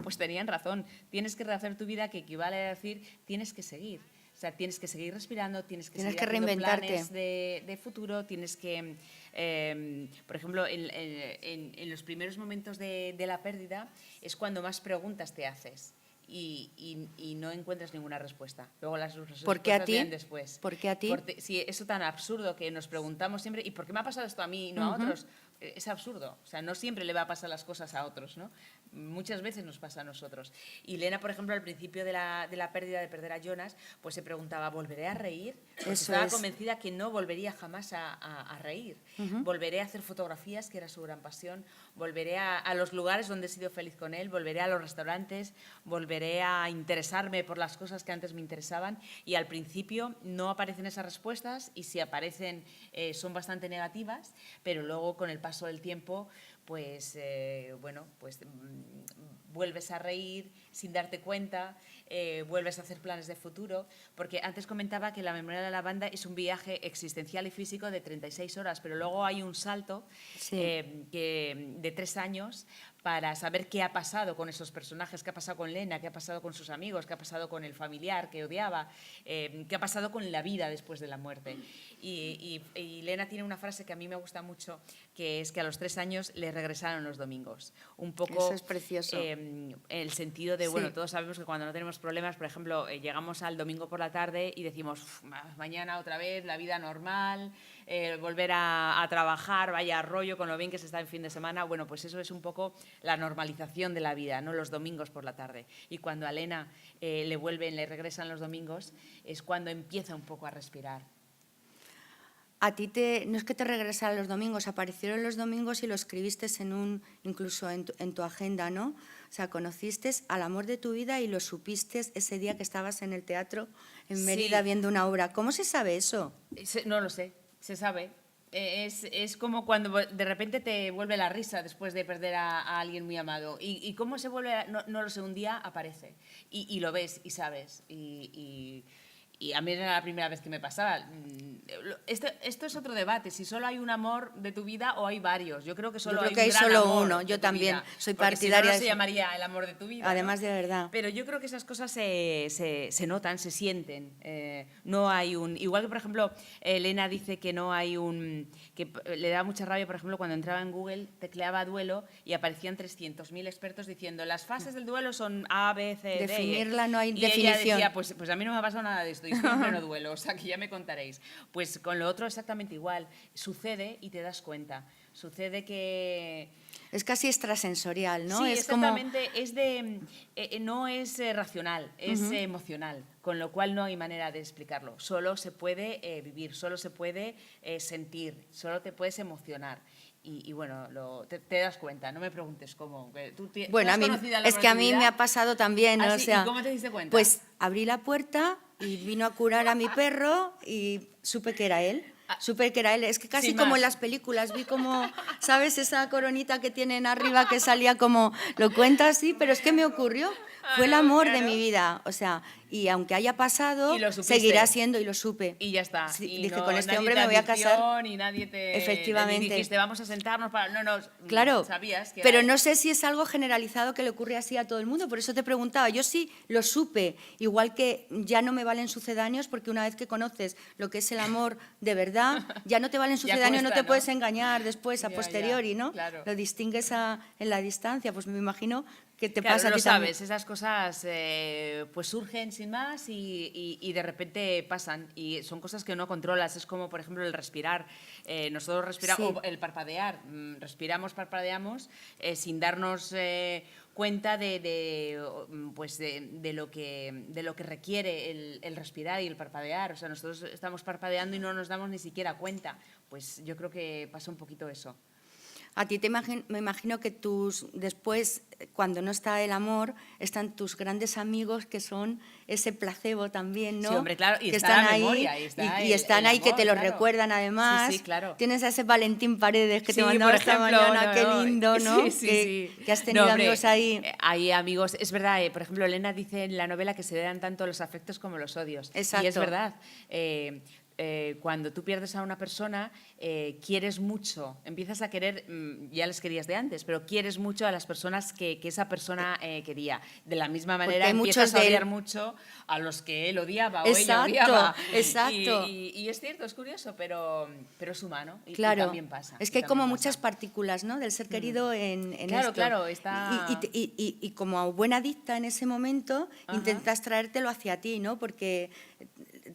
Speaker 2: pues tenían razón. Tienes que rehacer tu vida, que equivale a decir tienes que seguir. O sea, tienes que seguir respirando, tienes que seguir
Speaker 1: reinventarte.
Speaker 2: Planes de futuro, tienes que, por ejemplo, en los primeros momentos de la pérdida es cuando más preguntas te haces y no encuentras ninguna respuesta. Luego las respuestas vienen después.
Speaker 1: ¿Por qué a ti?
Speaker 2: Sí, eso tan absurdo que nos preguntamos siempre, ¿y por qué me ha pasado esto a mí y no a otros? Es absurdo. O sea, no siempre le va a pasar las cosas a otros, ¿no? Muchas veces nos pasa a nosotros. Y Lena, por ejemplo, al principio de la pérdida, de perder a Jonas, pues se preguntaba, ¿volveré a reír? Pues estaba convencida que no volvería jamás a reír. Volveré a hacer fotografías, que era su gran pasión. Volveré a los lugares donde he sido feliz con él. Volveré a los restaurantes. Volveré a interesarme por las cosas que antes me interesaban. Y al principio no aparecen esas respuestas, y si aparecen son bastante negativas, pero luego con el paso del tiempo pues vuelves a reír sin darte cuenta, vuelves a hacer planes de futuro, porque antes comentaba que La memoria de la lavanda es un viaje existencial y físico de 36 horas, pero luego hay un salto de 3 años para saber qué ha pasado con esos personajes, qué ha pasado con Lena, qué ha pasado con sus amigos, qué ha pasado con el familiar que odiaba, qué ha pasado con la vida después de la muerte. Y Lena tiene una frase que a mí me gusta mucho, que es que a los 3 años le regresaron los domingos. Un poco
Speaker 1: eso es precioso.
Speaker 2: El sentido de, bueno, todos sabemos que cuando no tenemos problemas, por ejemplo, llegamos al domingo por la tarde y decimos, mañana otra vez, la vida normal, volver a trabajar, vaya rollo con lo bien que se está en fin de semana. Bueno, pues eso es un poco la normalización de la vida, ¿no? Los domingos por la tarde. Y cuando a Lena le regresan los domingos, es cuando empieza un poco a respirar.
Speaker 1: A ti no es que te regresaran los domingos, aparecieron los domingos y lo escribiste incluso en tu agenda, ¿no? O sea, conociste al amor de tu vida y lo supiste ese día que estabas en el teatro en Mérida viendo una obra. ¿Cómo se sabe eso?
Speaker 2: No lo sé, se sabe. Es como cuando de repente te vuelve la risa después de perder a alguien muy amado. ¿Y cómo se vuelve? No lo sé, un día aparece y lo ves y sabes. Y a mí era la primera vez que me pasaba. Esto es otro debate, si solo hay un amor de tu vida o hay varios. Yo creo que solo hay un gran
Speaker 1: solo
Speaker 2: amor
Speaker 1: uno. Yo también soy partidaria.
Speaker 2: Si no, no se llamaría el amor de tu vida.
Speaker 1: Además,
Speaker 2: ¿no?
Speaker 1: De verdad.
Speaker 2: Pero yo creo que esas cosas se notan, se sienten. No hay igual que, por ejemplo, Elena dice que no hay que le da mucha rabia, por ejemplo, cuando entraba en Google, tecleaba duelo y aparecían 300.000 expertos diciendo las fases del duelo son A, B, C, D.
Speaker 1: Definirla no hay
Speaker 2: y
Speaker 1: definición.
Speaker 2: Ella decía, pues a mí no me ha pasado nada de esto. Y estoy en pleno duelo, o sea, que ya me contaréis. Pues con lo otro exactamente igual. Sucede y te das cuenta. Sucede que...
Speaker 1: Es casi extrasensorial, ¿no?
Speaker 2: Sí,
Speaker 1: es
Speaker 2: exactamente. No es racional, es emocional, con lo cual no hay manera de explicarlo. Solo se puede vivir, solo se puede sentir, solo te puedes emocionar. Y bueno, te das cuenta, no me preguntes cómo.
Speaker 1: Bueno, es que a mí me ha pasado también, ¿no?
Speaker 2: ¿Ah,
Speaker 1: o
Speaker 2: sí?
Speaker 1: sea,
Speaker 2: ¿Y cómo te diste cuenta?
Speaker 1: Pues abrí la puerta y vino a curar a mi perro y supe que era él. Supe que era él. Es que casi como en las películas, vi como, ¿sabes? Esa coronita que tienen arriba que salía como, lo cuenta así, pero es que me ocurrió. Fue el amor de
Speaker 2: Claro.
Speaker 1: mi vida, o sea, y aunque haya pasado,
Speaker 2: Y lo supiste.
Speaker 1: seguirá siendo, y lo supe.
Speaker 2: Y ya está.
Speaker 1: Sí,
Speaker 2: Y
Speaker 1: dije,
Speaker 2: no,
Speaker 1: con este
Speaker 2: nadie
Speaker 1: hombre
Speaker 2: te
Speaker 1: me voy a casar.
Speaker 2: advirtió, ni nadie te...
Speaker 1: Efectivamente.
Speaker 2: Ni dijiste, vamos a sentarnos para... No, no,
Speaker 1: Claro,
Speaker 2: sabías que
Speaker 1: pero
Speaker 2: era-
Speaker 1: no sé si es algo generalizado que le ocurre así a todo el mundo, por eso te preguntaba. Yo sí lo supe, igual que ya no me valen sucedáneos, porque una vez que conoces lo que es el amor de verdad, ya no te valen sucedáneos, no
Speaker 2: cuesta,
Speaker 1: te
Speaker 2: ¿no?
Speaker 1: puedes engañar después, a
Speaker 2: Ya,
Speaker 1: posteriori, ¿no?
Speaker 2: claro.
Speaker 1: Lo distingues en la distancia, pues me imagino que te
Speaker 2: Claro,
Speaker 1: pasa a
Speaker 2: lo
Speaker 1: ti también.
Speaker 2: sabes, esas cosas pues surgen sin más y de repente pasan y son cosas que no controlas. Es como, por ejemplo, el respirar. Nosotros respiramos,
Speaker 1: Sí.
Speaker 2: o el parpadear. Respiramos, parpadeamos sin darnos cuenta de lo que requiere el respirar y el parpadear. O sea, nosotros estamos parpadeando y no nos damos ni siquiera cuenta. Pues yo creo que pasa un poquito eso.
Speaker 1: A ti me imagino que después, cuando no está el amor, están tus grandes amigos, que son ese placebo también, ¿no?
Speaker 2: Sí, hombre, claro, y
Speaker 1: que
Speaker 2: está la
Speaker 1: están ahí,
Speaker 2: memoria, y está
Speaker 1: están
Speaker 2: el
Speaker 1: ahí, que te lo
Speaker 2: amor, claro.
Speaker 1: recuerdan además.
Speaker 2: Sí, sí, claro.
Speaker 1: Tienes a ese Valentín Paredes que
Speaker 2: Sí,
Speaker 1: te mandaba
Speaker 2: por
Speaker 1: esta
Speaker 2: ejemplo,
Speaker 1: mañana,
Speaker 2: no,
Speaker 1: qué
Speaker 2: no,
Speaker 1: lindo, ¿no?
Speaker 2: sí, sí.
Speaker 1: Que has tenido
Speaker 2: No, hombre,
Speaker 1: amigos ahí.
Speaker 2: Hay amigos, es verdad, por ejemplo, Elena dice en la novela que se dan tanto los afectos como los odios.
Speaker 1: Exacto.
Speaker 2: Y es verdad. Cuando tú pierdes a una persona, quieres mucho, empiezas a querer, ya les querías de antes, pero quieres mucho a las personas que esa persona quería. De la misma manera
Speaker 1: hay
Speaker 2: empiezas
Speaker 1: muchos
Speaker 2: a
Speaker 1: de él.
Speaker 2: odiar mucho a los que él odiaba o ella
Speaker 1: Exacto,
Speaker 2: odiaba.
Speaker 1: exacto.
Speaker 2: Y es cierto, es curioso, pero es humano y
Speaker 1: Claro,
Speaker 2: también pasa.
Speaker 1: es que
Speaker 2: y
Speaker 1: hay como
Speaker 2: también pasa.
Speaker 1: muchas partículas, ¿no?, del ser querido en
Speaker 2: Claro,
Speaker 1: esto.
Speaker 2: claro, está-
Speaker 1: Y como buena adicta en ese momento,
Speaker 2: Ajá.
Speaker 1: intentas traértelo hacia ti, ¿no? Porque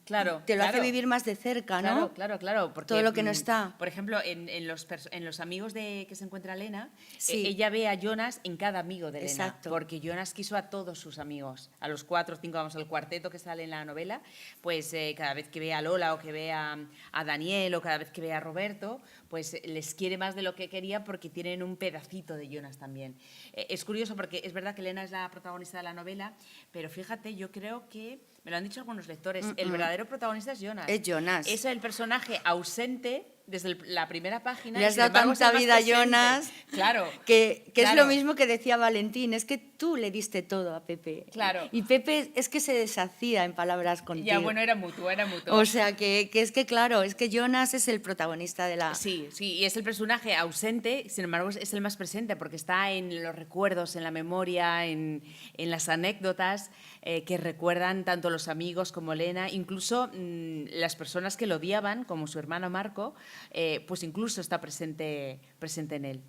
Speaker 2: Claro,
Speaker 1: te lo hace
Speaker 2: claro.
Speaker 1: vivir más de cerca,
Speaker 2: Claro,
Speaker 1: ¿no?
Speaker 2: claro. Porque,
Speaker 1: Todo lo que no está.
Speaker 2: Por ejemplo, en los amigos de que se encuentra Elena,
Speaker 1: Sí.
Speaker 2: ella ve a Jonas en cada amigo de Elena.
Speaker 1: Exacto.
Speaker 2: Porque Jonas quiso a todos sus amigos, a los 4 o 5, vamos, al cuarteto que sale en la novela, pues cada vez que ve a Lola o que ve a Daniel o cada vez que ve a Roberto, pues les quiere más de lo que quería porque tienen un pedacito de Jonas también. Es curioso porque es verdad que Elena es la protagonista de la novela, pero fíjate, yo creo que, me lo han dicho algunos lectores, el verdadero protagonista es Jonas.
Speaker 1: Es Jonas.
Speaker 2: Es el personaje ausente desde la primera página.
Speaker 1: Le
Speaker 2: y
Speaker 1: has
Speaker 2: sin
Speaker 1: dado
Speaker 2: embargo es el
Speaker 1: tanta
Speaker 2: más
Speaker 1: vida a
Speaker 2: presente.
Speaker 1: Jonas,
Speaker 2: Claro.
Speaker 1: que es
Speaker 2: claro.
Speaker 1: lo mismo que decía Valentín, es que tú le diste todo a Pepe.
Speaker 2: Claro.
Speaker 1: Y Pepe es que se deshacía en palabras contigo.
Speaker 2: Ya, bueno, era mutuo.
Speaker 1: O sea, que es que claro, es que Jonas es el protagonista de la...
Speaker 2: Sí, y es el personaje ausente, sin embargo es el más presente porque está en los recuerdos, en la memoria, en las anécdotas que recuerdan tanto los amigos como Elena, incluso las personas que lo odiaban, como su hermano Marco, pues incluso está presente en él.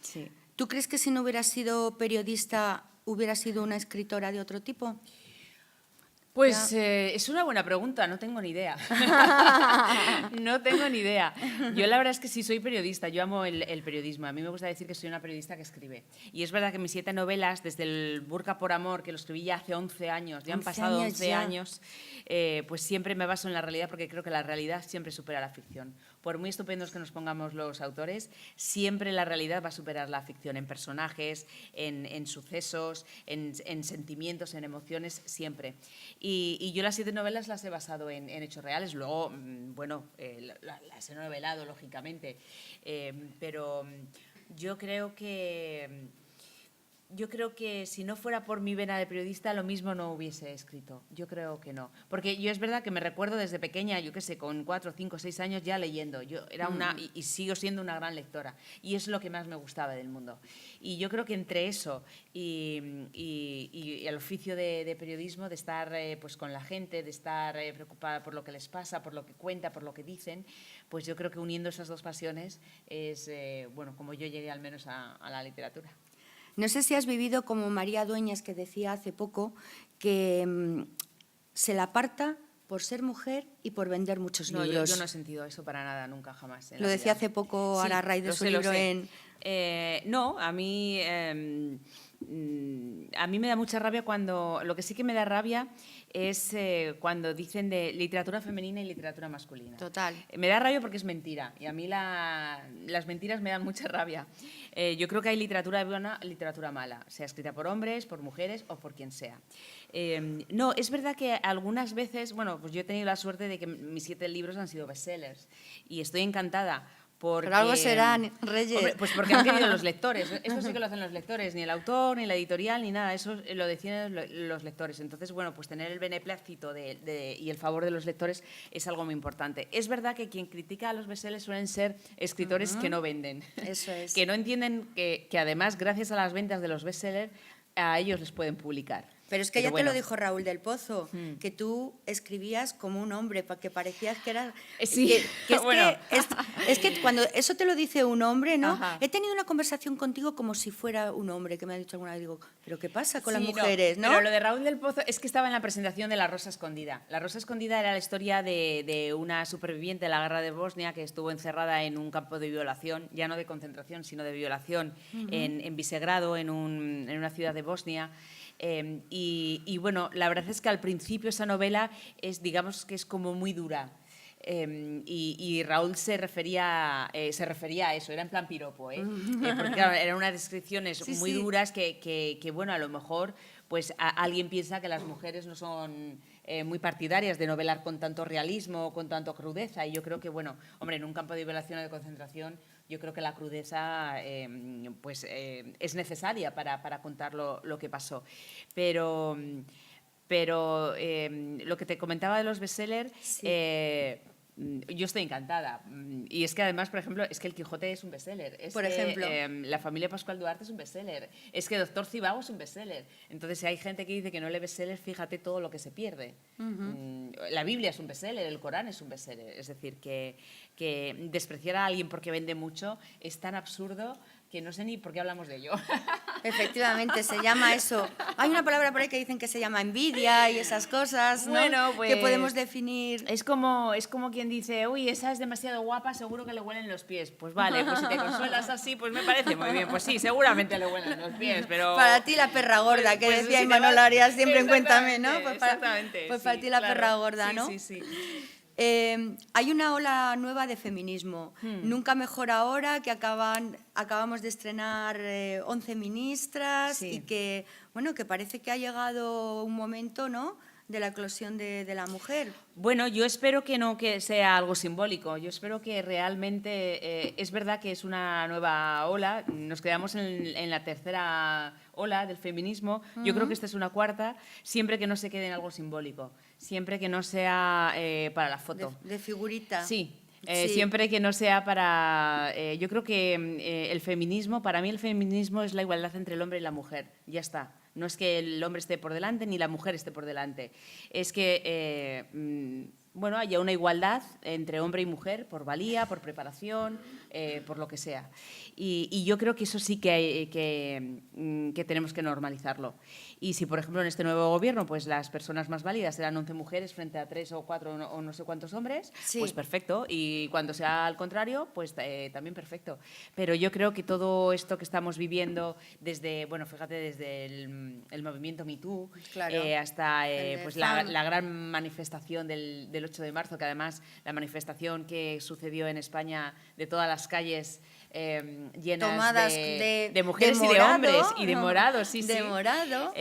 Speaker 2: Sí.
Speaker 1: ¿Tú crees que si no hubieras sido periodista, hubieras sido una escritora de otro tipo?
Speaker 2: Pues es una buena pregunta, no tengo ni idea. No tengo ni idea. Yo la verdad es que sí soy periodista, yo amo el periodismo. A mí me gusta decir que soy una periodista que escribe. Y es verdad que mis 7 novelas, desde el Burka por amor, que lo escribí ya hace 11 años, ya han
Speaker 1: 11
Speaker 2: pasado
Speaker 1: años
Speaker 2: 11
Speaker 1: ya.
Speaker 2: años, pues siempre me baso en la realidad porque creo que la realidad siempre supera la ficción. Por muy estupendos que nos pongamos los autores, siempre la realidad va a superar la ficción en personajes, en sucesos, en sentimientos, en emociones, siempre. Y yo las 7 novelas las he basado en hechos reales. Luego, bueno, las he novelado, lógicamente. Pero yo creo que si no fuera por mi vena de periodista, lo mismo no hubiese escrito. Yo creo que no. Porque yo es verdad que me recuerdo desde pequeña, yo qué sé, con 4, 5, 6 años ya leyendo. Yo era y sigo siendo una gran lectora. Y es lo que más me gustaba del mundo. Y yo creo que entre eso y el oficio de periodismo, de estar pues con la gente, de estar preocupada por lo que les pasa, por lo que cuenta, por lo que dicen, pues yo creo que uniendo esas dos pasiones es, bueno, como yo llegué al menos a la literatura.
Speaker 1: No sé si has vivido como María Dueñas, que decía hace poco que se la aparta por ser mujer y por vender muchos
Speaker 2: No,
Speaker 1: libros.
Speaker 2: yo no he sentido eso para nada, nunca, jamás.
Speaker 1: Lo decía hace poco
Speaker 2: Sí,
Speaker 1: a raíz de
Speaker 2: lo
Speaker 1: su
Speaker 2: sé, lo
Speaker 1: libro
Speaker 2: sé.
Speaker 1: en...
Speaker 2: No, a mí me da mucha rabia cuando... Lo que sí que me da rabia es cuando dicen de literatura femenina y literatura masculina.
Speaker 1: Total.
Speaker 2: Me da rabia porque es mentira y a mí las mentiras me dan mucha rabia. Yo creo que hay literatura buena, literatura mala, sea escrita por hombres, por mujeres o por quien sea. No, es verdad que algunas veces, bueno, pues yo he tenido la suerte de que mis 7 libros han sido bestsellers y estoy encantada Porque,
Speaker 1: Pero algo serán, Reyes.
Speaker 2: Hombre, pues porque han querido los lectores. Eso sí que lo hacen los lectores, ni el autor, ni la editorial, ni nada. Eso lo deciden los lectores. Entonces, bueno, pues tener el beneplácito y el favor de los lectores es algo muy importante. Es verdad que quien critica a los bestsellers suelen ser escritores que no venden.
Speaker 1: Eso es.
Speaker 2: Que no entienden que además, gracias a las ventas de los bestsellers, a ellos les pueden publicar.
Speaker 1: Pero es que ya te lo dijo Raúl del Pozo, que tú escribías como un hombre, que parecías que eras...
Speaker 2: Sí, bueno.
Speaker 1: Es que cuando eso te lo dice un hombre, ¿no?
Speaker 2: Ajá.
Speaker 1: He tenido una conversación contigo como si fuera un hombre, que me ha dicho alguna vez, digo, ¿pero qué pasa con las
Speaker 2: Sí,
Speaker 1: mujeres, no?
Speaker 2: Pero lo de Raúl del Pozo es que estaba en la presentación de La Rosa Escondida. La Rosa Escondida era la historia de una superviviente de la guerra de Bosnia que estuvo encerrada en un campo de violación, ya no de concentración, sino de violación, en Visegrado, en una ciudad de Bosnia. Y bueno, la verdad es que al principio esa novela digamos que es como muy dura. Y Raúl se refería a eso, era en plan piropo, porque claro, eran unas descripciones muy duras que, bueno, a lo mejor pues alguien piensa que las mujeres no son muy partidarias de novelar con tanto realismo, con tanto crudeza, y yo creo que, bueno, hombre, en un campo de violación o de concentración yo creo que la crudeza es necesaria para contar lo que pasó. Pero lo que te comentaba de los bestsellers, yo estoy encantada. Y es que además, por ejemplo, es que El Quijote es un bestseller.
Speaker 1: Por ejemplo.
Speaker 2: La familia Pascual Duarte es un bestseller. Es que Doctor Cibago es un bestseller. Entonces, si hay gente que dice que no lee bestsellers, fíjate todo lo que se pierde. La Biblia es un bestseller, el Corán es un bestseller. Es decir, que despreciar a alguien porque vende mucho es tan absurdo que no sé ni por qué hablamos de ello.
Speaker 1: Efectivamente, se llama eso. Hay una palabra por ahí que dicen que se llama envidia y esas cosas, ¿no?
Speaker 2: Bueno, pues,
Speaker 1: que podemos definir.
Speaker 2: Es como quien dice, uy, esa es demasiado guapa, seguro que le huelen los pies. Pues vale, pues si te consuelas así, pues me parece muy bien. Pues sí, seguramente le huelen los pies, pero...
Speaker 1: Para ti la perra gorda, que
Speaker 2: pues
Speaker 1: decía
Speaker 2: si
Speaker 1: Imanol Arias siempre en Cuéntame, ¿no?
Speaker 2: Exactamente.
Speaker 1: Pues para ti la perra gorda, ¿no?
Speaker 2: Sí, sí, sí.
Speaker 1: Hay una ola nueva de feminismo. Nunca mejor ahora, que acabamos de estrenar 11 ministras y que, bueno, que parece que ha llegado un momento, ¿no?, de la eclosión de la mujer.
Speaker 2: Bueno, yo espero que no que sea algo simbólico. Yo espero que realmente es verdad que es una nueva ola. Nos quedamos en la tercera ola del feminismo. Yo creo que esta es una cuarta, siempre que no se quede en algo simbólico, siempre que no sea para la foto.
Speaker 1: De figurita.
Speaker 2: Sí. Siempre que no sea para... yo creo que el feminismo, para mí el feminismo es la igualdad entre el hombre y la mujer. Ya está. No es que el hombre esté por delante ni la mujer esté por delante. Es que bueno, haya una igualdad entre hombre y mujer por valía, por preparación, por lo que sea. Y yo creo que eso sí que tenemos que normalizarlo. Y si, por ejemplo, en este nuevo gobierno pues las personas más válidas serán 11 mujeres frente a 3 o 4 o no sé cuántos hombres, pues perfecto. Y cuando sea al contrario, pues también perfecto. Pero yo creo que todo esto que estamos viviendo desde, bueno, fíjate, desde el movimiento Me Too,
Speaker 1: claro,
Speaker 2: hasta pues la gran manifestación del 8 de marzo, que además la manifestación que sucedió en España de todas las calles llenas
Speaker 1: tomadas
Speaker 2: de mujeres
Speaker 1: de morado,
Speaker 2: y de hombres y de morado, sí,
Speaker 1: de morado.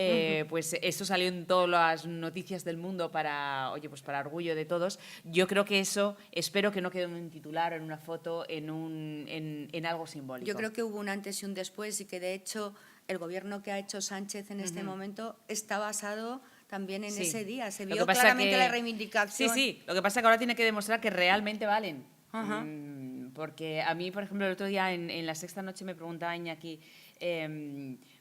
Speaker 2: Pues eso salió en todas las noticias del mundo para, oye, pues para orgullo de todos. Yo creo que eso, espero que no quede en un titular o en una foto, en algo simbólico.
Speaker 1: Yo creo que hubo un antes y un después y que de hecho el gobierno que ha hecho Sánchez en este momento está basado también en ese día. Se vio claramente la reivindicación.
Speaker 2: Sí, lo que pasa es que ahora tiene que demostrar que realmente valen. Porque a mí, por ejemplo, el otro día en La Sexta Noche me preguntaba Iñaki,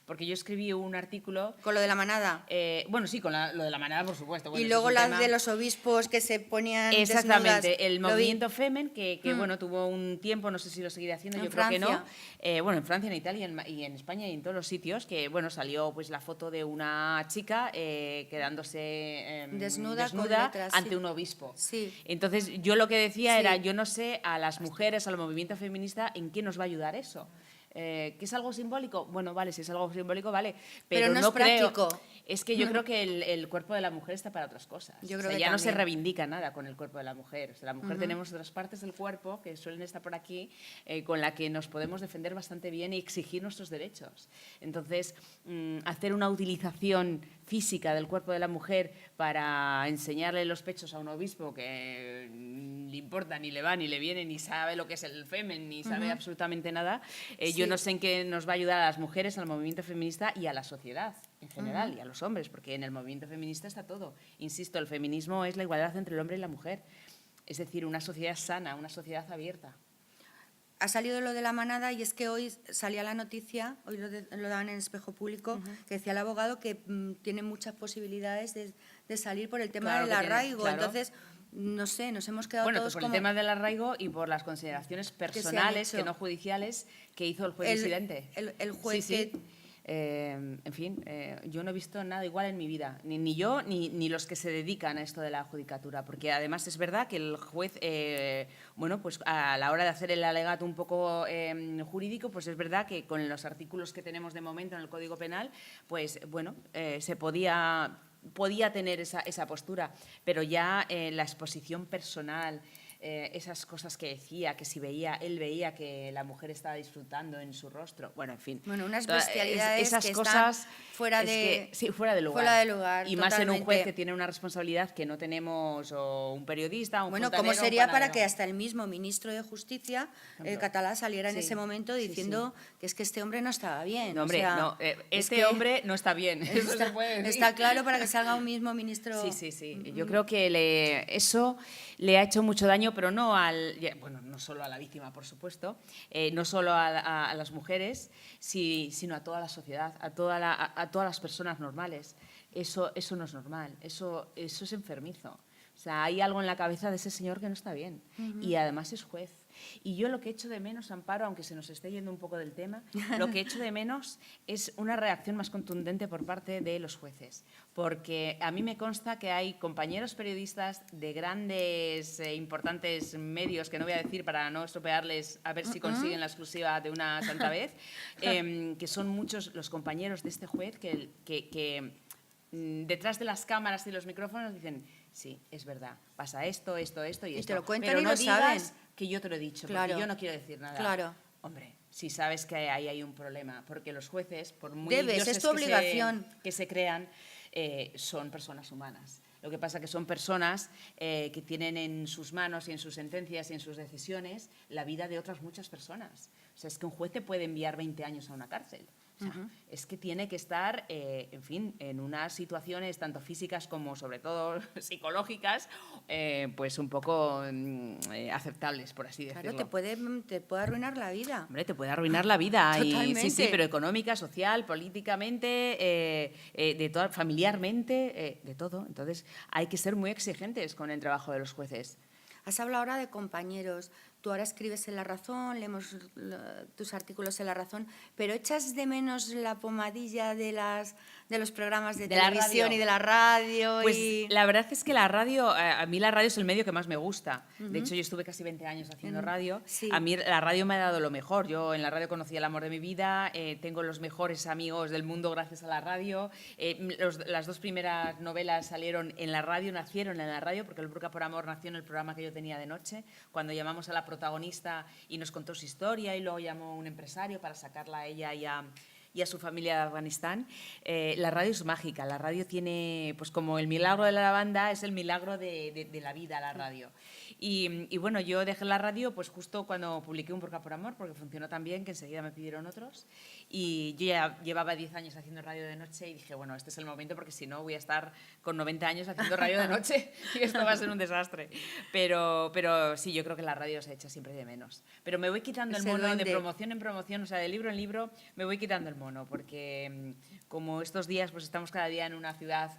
Speaker 2: porque yo escribí un artículo...
Speaker 1: ¿Con lo de la manada?
Speaker 2: Bueno, sí, con lo de la manada, por supuesto. Bueno,
Speaker 1: y luego las de los obispos que se ponían
Speaker 2: exactamente,
Speaker 1: desnudas.
Speaker 2: el movimiento Femen, que bueno, tuvo un tiempo, no sé si lo seguirá haciendo, yo
Speaker 1: Francia.
Speaker 2: creo que no. Bueno, en Francia, en Italia y en España y en todos los sitios, que bueno, salió pues la foto de una chica quedándose desnuda ante un obispo.
Speaker 1: Sí.
Speaker 2: Entonces, yo lo que decía era, yo no sé a las mujeres, al movimiento feminista, ¿en qué nos va a ayudar eso? ¿Que es algo simbólico? Bueno, vale, si es algo simbólico, vale. Pero
Speaker 1: no es práctico.
Speaker 2: Es que yo creo que el cuerpo de la mujer está para otras cosas.
Speaker 1: Yo creo que
Speaker 2: ya
Speaker 1: también.
Speaker 2: No se reivindica nada con el cuerpo de la mujer. O sea, la mujer tenemos otras partes del cuerpo que suelen estar por aquí, con la que nos podemos defender bastante bien y exigir nuestros derechos. Entonces, hacer una utilización física del cuerpo de la mujer para enseñarle los pechos a un obispo que ni le importa, ni le va, ni le viene, ni sabe lo que es el femen, ni sabe absolutamente nada. Yo no sé en qué nos va a ayudar a las mujeres, al movimiento feminista y a la sociedad en general, y a los hombres, porque en el movimiento feminista está todo. Insisto, el feminismo es la igualdad entre el hombre y la mujer, es decir, una sociedad sana, una sociedad abierta.
Speaker 1: Ha salido lo de la manada y es que hoy salía la noticia, hoy lo daban en Espejo Público, que decía el abogado que tiene muchas posibilidades de salir por el tema del arraigo. Claro. Entonces, no sé, nos hemos quedado todos
Speaker 2: por
Speaker 1: como...
Speaker 2: el tema del arraigo y por las consideraciones personales, que no judiciales, que hizo el juez disidente.
Speaker 1: El juez
Speaker 2: sí. En fin, yo no he visto nada igual en mi vida, ni yo ni los que se dedican a esto de la judicatura, porque además es verdad que el juez, bueno, pues a la hora de hacer el alegato un poco jurídico, pues es verdad que con los artículos que tenemos de momento en el Código Penal, pues bueno, se podía tener esa postura, pero ya la exposición personal, esas cosas que decía, que si él veía que la mujer estaba disfrutando en su rostro, bueno, en fin.
Speaker 1: Bueno, unas bestialidades
Speaker 2: esas
Speaker 1: que
Speaker 2: cosas
Speaker 1: están fuera de
Speaker 2: lugar.
Speaker 1: Fuera de lugar,
Speaker 2: y
Speaker 1: totalmente.
Speaker 2: Más en un juez que tiene una responsabilidad que no tenemos, o un periodista, un
Speaker 1: bueno,
Speaker 2: fontanero,
Speaker 1: ¿cómo sería
Speaker 2: un
Speaker 1: para que hasta el mismo ministro de Justicia, Catalá, saliera en ese momento diciendo que es que este hombre no estaba bien?
Speaker 2: No, hombre,
Speaker 1: o sea,
Speaker 2: no, este hombre no está bien. Eso se puede decir.
Speaker 1: Está claro para que salga un mismo ministro.
Speaker 2: Sí. Yo creo que eso le ha hecho mucho daño, pero no no solo a la víctima, por supuesto, no solo a las mujeres, sino a toda la sociedad, a todas las personas normales. Eso no es normal, eso es enfermizo. O sea, hay algo en la cabeza de ese señor que no está bien. Y además es juez. Y yo lo que echo de menos, Amparo, aunque se nos esté yendo un poco del tema, lo que echo de menos es una reacción más contundente por parte de los jueces. Porque a mí me consta que hay compañeros periodistas de grandes, importantes medios, que no voy a decir para no estropearles, a ver si consiguen la exclusiva de una santa vez, que son muchos los compañeros de este juez que detrás de las cámaras y los micrófonos dicen: sí, es verdad, pasa esto y esto.
Speaker 1: Y te lo cuentan
Speaker 2: pero
Speaker 1: y
Speaker 2: no
Speaker 1: lo
Speaker 2: digas
Speaker 1: saben.
Speaker 2: Que yo te lo he dicho,
Speaker 1: Claro.
Speaker 2: porque yo no quiero decir nada.
Speaker 1: Claro.
Speaker 2: Hombre, si sabes que ahí hay un problema, porque los jueces, por muy
Speaker 1: Debes, es tu obligación.
Speaker 2: que se crean, son personas humanas. Lo que pasa es que son personas que tienen en sus manos y en sus sentencias y en sus decisiones la vida de otras muchas personas. O sea, es que un juez te puede enviar 20 años a una cárcel. O sea, es que tiene que estar, en fin, en unas situaciones tanto físicas como, sobre todo, psicológicas, pues un poco aceptables, por así decirlo.
Speaker 1: Claro, te puede arruinar la vida.
Speaker 2: Hombre, te puede arruinar la vida.
Speaker 1: Totalmente.
Speaker 2: Sí, pero económica, social, políticamente, familiarmente, de todo. Entonces, hay que ser muy exigentes con el trabajo de los jueces.
Speaker 1: Has hablado ahora de compañeros. Tú ahora escribes en La Razón, leemos tus artículos en La Razón, pero ¿echas de menos la pomadilla de los programas de televisión y de la radio?
Speaker 2: Pues la verdad es que la radio, a mí la radio es el medio que más me gusta. De hecho, yo estuve casi 20 años haciendo radio.
Speaker 1: Sí.
Speaker 2: A mí la radio me ha dado lo mejor. Yo en la radio conocí el amor de mi vida, tengo los mejores amigos del mundo gracias a la radio. Las dos primeras novelas salieron en la radio, nacieron en la radio, porque El Burka por Amor nació en el programa que yo tenía de noche, cuando llamamos a la protagonista y nos contó su historia, y luego llamó un empresario para sacarla a ella y a su familia de Afganistán. La radio es mágica, la radio tiene, pues como el milagro de la lavanda, es el milagro de la vida, la radio. Y bueno, yo dejé la radio pues justo cuando publiqué Un Burka por Amor, porque funcionó tan bien que enseguida me pidieron otros. Y yo ya llevaba 10 años haciendo radio de noche y dije, bueno, este es el momento, porque si no voy a estar con 90 años haciendo radio de noche y esto va a ser un desastre. Pero sí, yo creo que la radio se echa siempre de menos. Pero me voy quitando el mono de promoción en promoción, o sea, de libro en libro, me voy quitando el mono, porque como estos días pues estamos cada día en una ciudad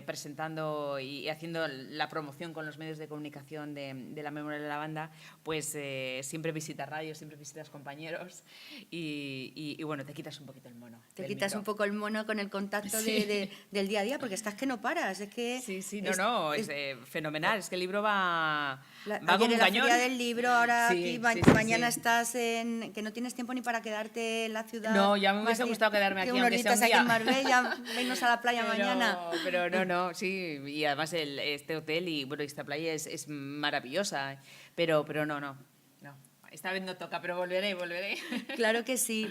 Speaker 2: presentando y haciendo la promoción con los medios de comunicación de la memoria de la lavanda, pues siempre visitas radio, siempre visitas compañeros y bueno, te quitas un poquito el mono.
Speaker 1: Te quitas un poco el mono con el contacto del día a día, porque estás que no paras. Es que
Speaker 2: es fenomenal, es que el libro va como un
Speaker 1: la
Speaker 2: cañón.
Speaker 1: feria del libro, ahora
Speaker 2: Sí,
Speaker 1: aquí,
Speaker 2: sí,
Speaker 1: mañana estás que no tienes tiempo ni para quedarte en la ciudad.
Speaker 2: No, ya me hubiese gustado quedarme aquí, aunque sea un día.
Speaker 1: Aquí en Marbella, vennos a la playa mañana.
Speaker 2: Pero no, sí, y además este hotel y bueno, esta playa es maravillosa, pero no. esta vez no toca, pero volveré.
Speaker 1: Claro que sí,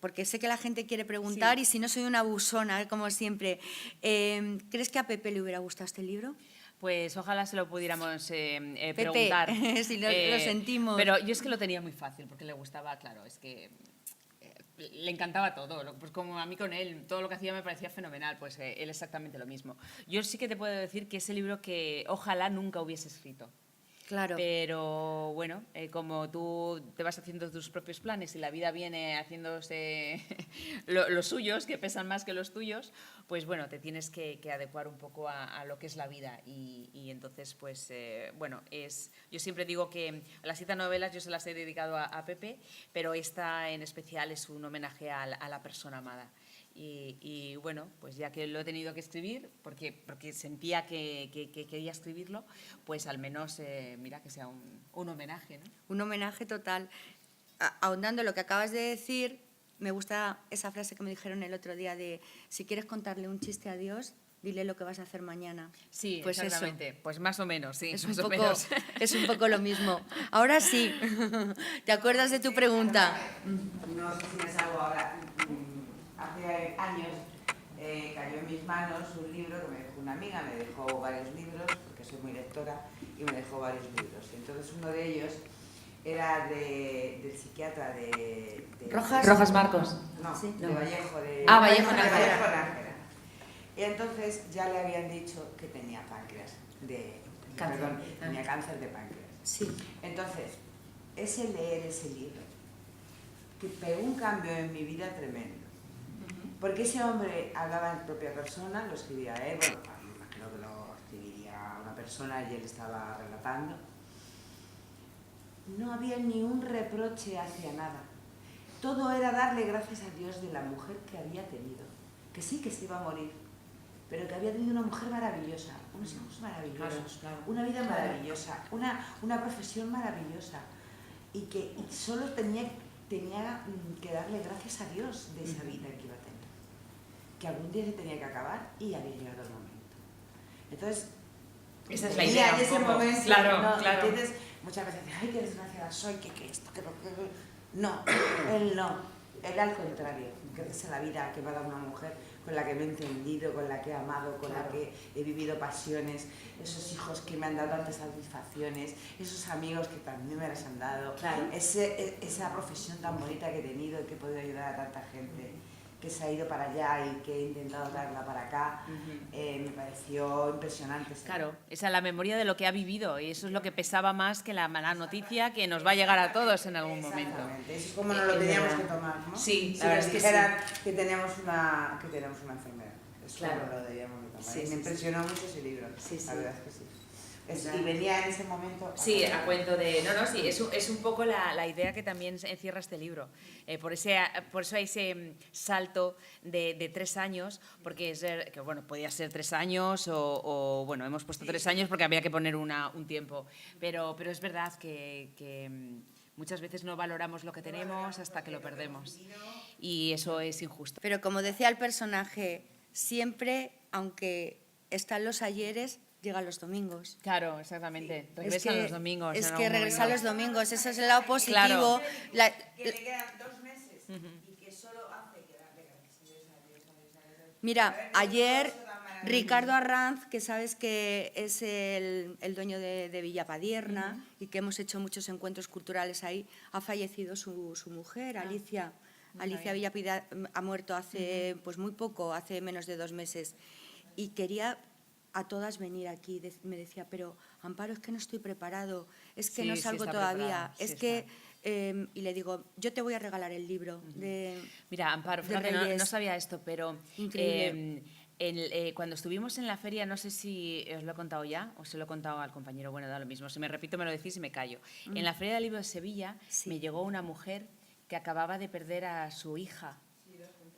Speaker 1: porque sé que la gente quiere preguntar y si no soy una abusona, como siempre. ¿Crees que a Pepe le hubiera gustado este libro?
Speaker 2: Pues ojalá se lo pudiéramos
Speaker 1: Pepe,
Speaker 2: preguntar.
Speaker 1: si lo sentimos.
Speaker 2: Pero yo es que lo tenía muy fácil, porque le gustaba, claro, es que le encantaba todo, pues como a mí con él, todo lo que hacía me parecía fenomenal, pues él exactamente lo mismo. Yo sí que te puedo decir que ese libro que ojalá nunca hubiese escrito.
Speaker 1: Claro.
Speaker 2: Pero bueno, como tú te vas haciendo tus propios planes y la vida viene haciéndose los suyos, que pesan más que los tuyos, pues bueno, te tienes que adecuar un poco a lo que es la vida. Y entonces, pues bueno, yo siempre digo que las 7 novelas yo se las he dedicado a Pepe, pero esta en especial es un homenaje a la persona amada. Y bueno, pues ya que lo he tenido que escribir, porque sentía que quería escribirlo, pues al menos, mira, que sea un homenaje, ¿no?
Speaker 1: Un homenaje total. Ahondando lo que acabas de decir, me gusta esa frase que me dijeron el otro día de si quieres contarle un chiste a Dios, dile lo que vas a hacer mañana.
Speaker 2: Sí,
Speaker 1: pues
Speaker 2: exactamente. Eso. Pues más o menos, sí.
Speaker 1: Es un poco lo mismo. Ahora sí, ¿te acuerdas de tu pregunta?
Speaker 3: No sé si me salgo ahora. Hace años cayó en mis manos un libro que me dejó una amiga, me dejó varios libros, porque soy muy lectora, y me dejó varios libros. Entonces uno de ellos era del psiquiatra de
Speaker 2: Rojas Marcos.
Speaker 3: No,
Speaker 1: sí,
Speaker 3: de Vallejo.
Speaker 2: Vallejo
Speaker 3: Nájera. Y entonces ya le habían dicho que tenía páncreas, tenía cáncer de páncreas.
Speaker 1: Sí.
Speaker 3: Entonces, leer ese libro, que pegó un cambio en mi vida tremendo. Porque ese hombre hablaba en propia persona, lo escribía él, bueno, imagino que lo escribiría una persona y él estaba relatando. No había ni un reproche hacia nada. Todo era darle gracias a Dios de la mujer que había tenido. Que sí, que se iba a morir, pero que había tenido una mujer maravillosa, unos hijos maravillosos, una vida maravillosa, una profesión maravillosa, y solo tenía que darle gracias a Dios de esa vida que iba a tener. Que algún día se tenía que acabar y había llegado el momento. Entonces,
Speaker 2: esa es la idea.
Speaker 3: En ese momento,
Speaker 2: claro.
Speaker 3: ¿entiendes? Muchas veces dices, ay, qué desgraciada soy, que esto, que lo que... No, él no. Él al contrario, gracias a la vida que me ha dado una mujer con la que me he entendido, con la que he amado, con la que he vivido pasiones, esos hijos que me han dado tantas satisfacciones, esos amigos que también me las han dado, esa profesión tan bonita que he tenido y que he podido ayudar a tanta gente que se ha ido para allá y que he intentado traerla para acá, me pareció impresionante.
Speaker 2: Claro, esa es la memoria de lo que ha vivido y eso es lo que pesaba más que la mala noticia que nos va a llegar a todos en algún momento.
Speaker 3: Eso es como nos lo teníamos que tomar, ¿no?
Speaker 2: Sí,
Speaker 3: si nos dijeran que tenemos una enfermedad. Eso no lo debíamos de tomar. Me impresionó mucho ese libro, la verdad es que sí. Y venía en ese momento...
Speaker 2: Sí, a cuento de... No, sí, es un poco la idea que también encierra este libro. Por eso hay ese salto de 3 años, porque bueno, podía ser 3 años o bueno, hemos puesto 3 años porque había que poner un tiempo. Pero es verdad que muchas veces no valoramos lo que tenemos hasta que lo perdemos. Y eso es injusto.
Speaker 1: Pero como decía el personaje, siempre, aunque están los ayeres, llegan los domingos.
Speaker 2: Claro, exactamente. Regresan los domingos.
Speaker 1: Es que regresan los domingos, ese es el lado positivo.
Speaker 3: Que le quedan 2 meses y que solo hace que darle gracias a Dios.
Speaker 1: Mira, ayer Ricardo Arranz, que sabes que es el dueño de Villa Padierna y que hemos hecho muchos encuentros culturales ahí, ha fallecido su mujer, Alicia. Alicia Villa ha muerto hace pues muy poco, hace menos de 2 meses. Y quería a todas venir aquí. Me decía, pero Amparo, es que no estoy preparado, es que no salgo todavía, es que... y le digo, yo te voy a regalar el libro de...
Speaker 2: Mira, Amparo, fíjate, no sabía esto, pero cuando estuvimos en la feria, no sé si os lo he contado ya o se lo he contado al compañero, bueno, da lo mismo, si me repito me lo decís y me callo. En la Feria del Libro de Sevilla me llegó una mujer que acababa de perder a su hija.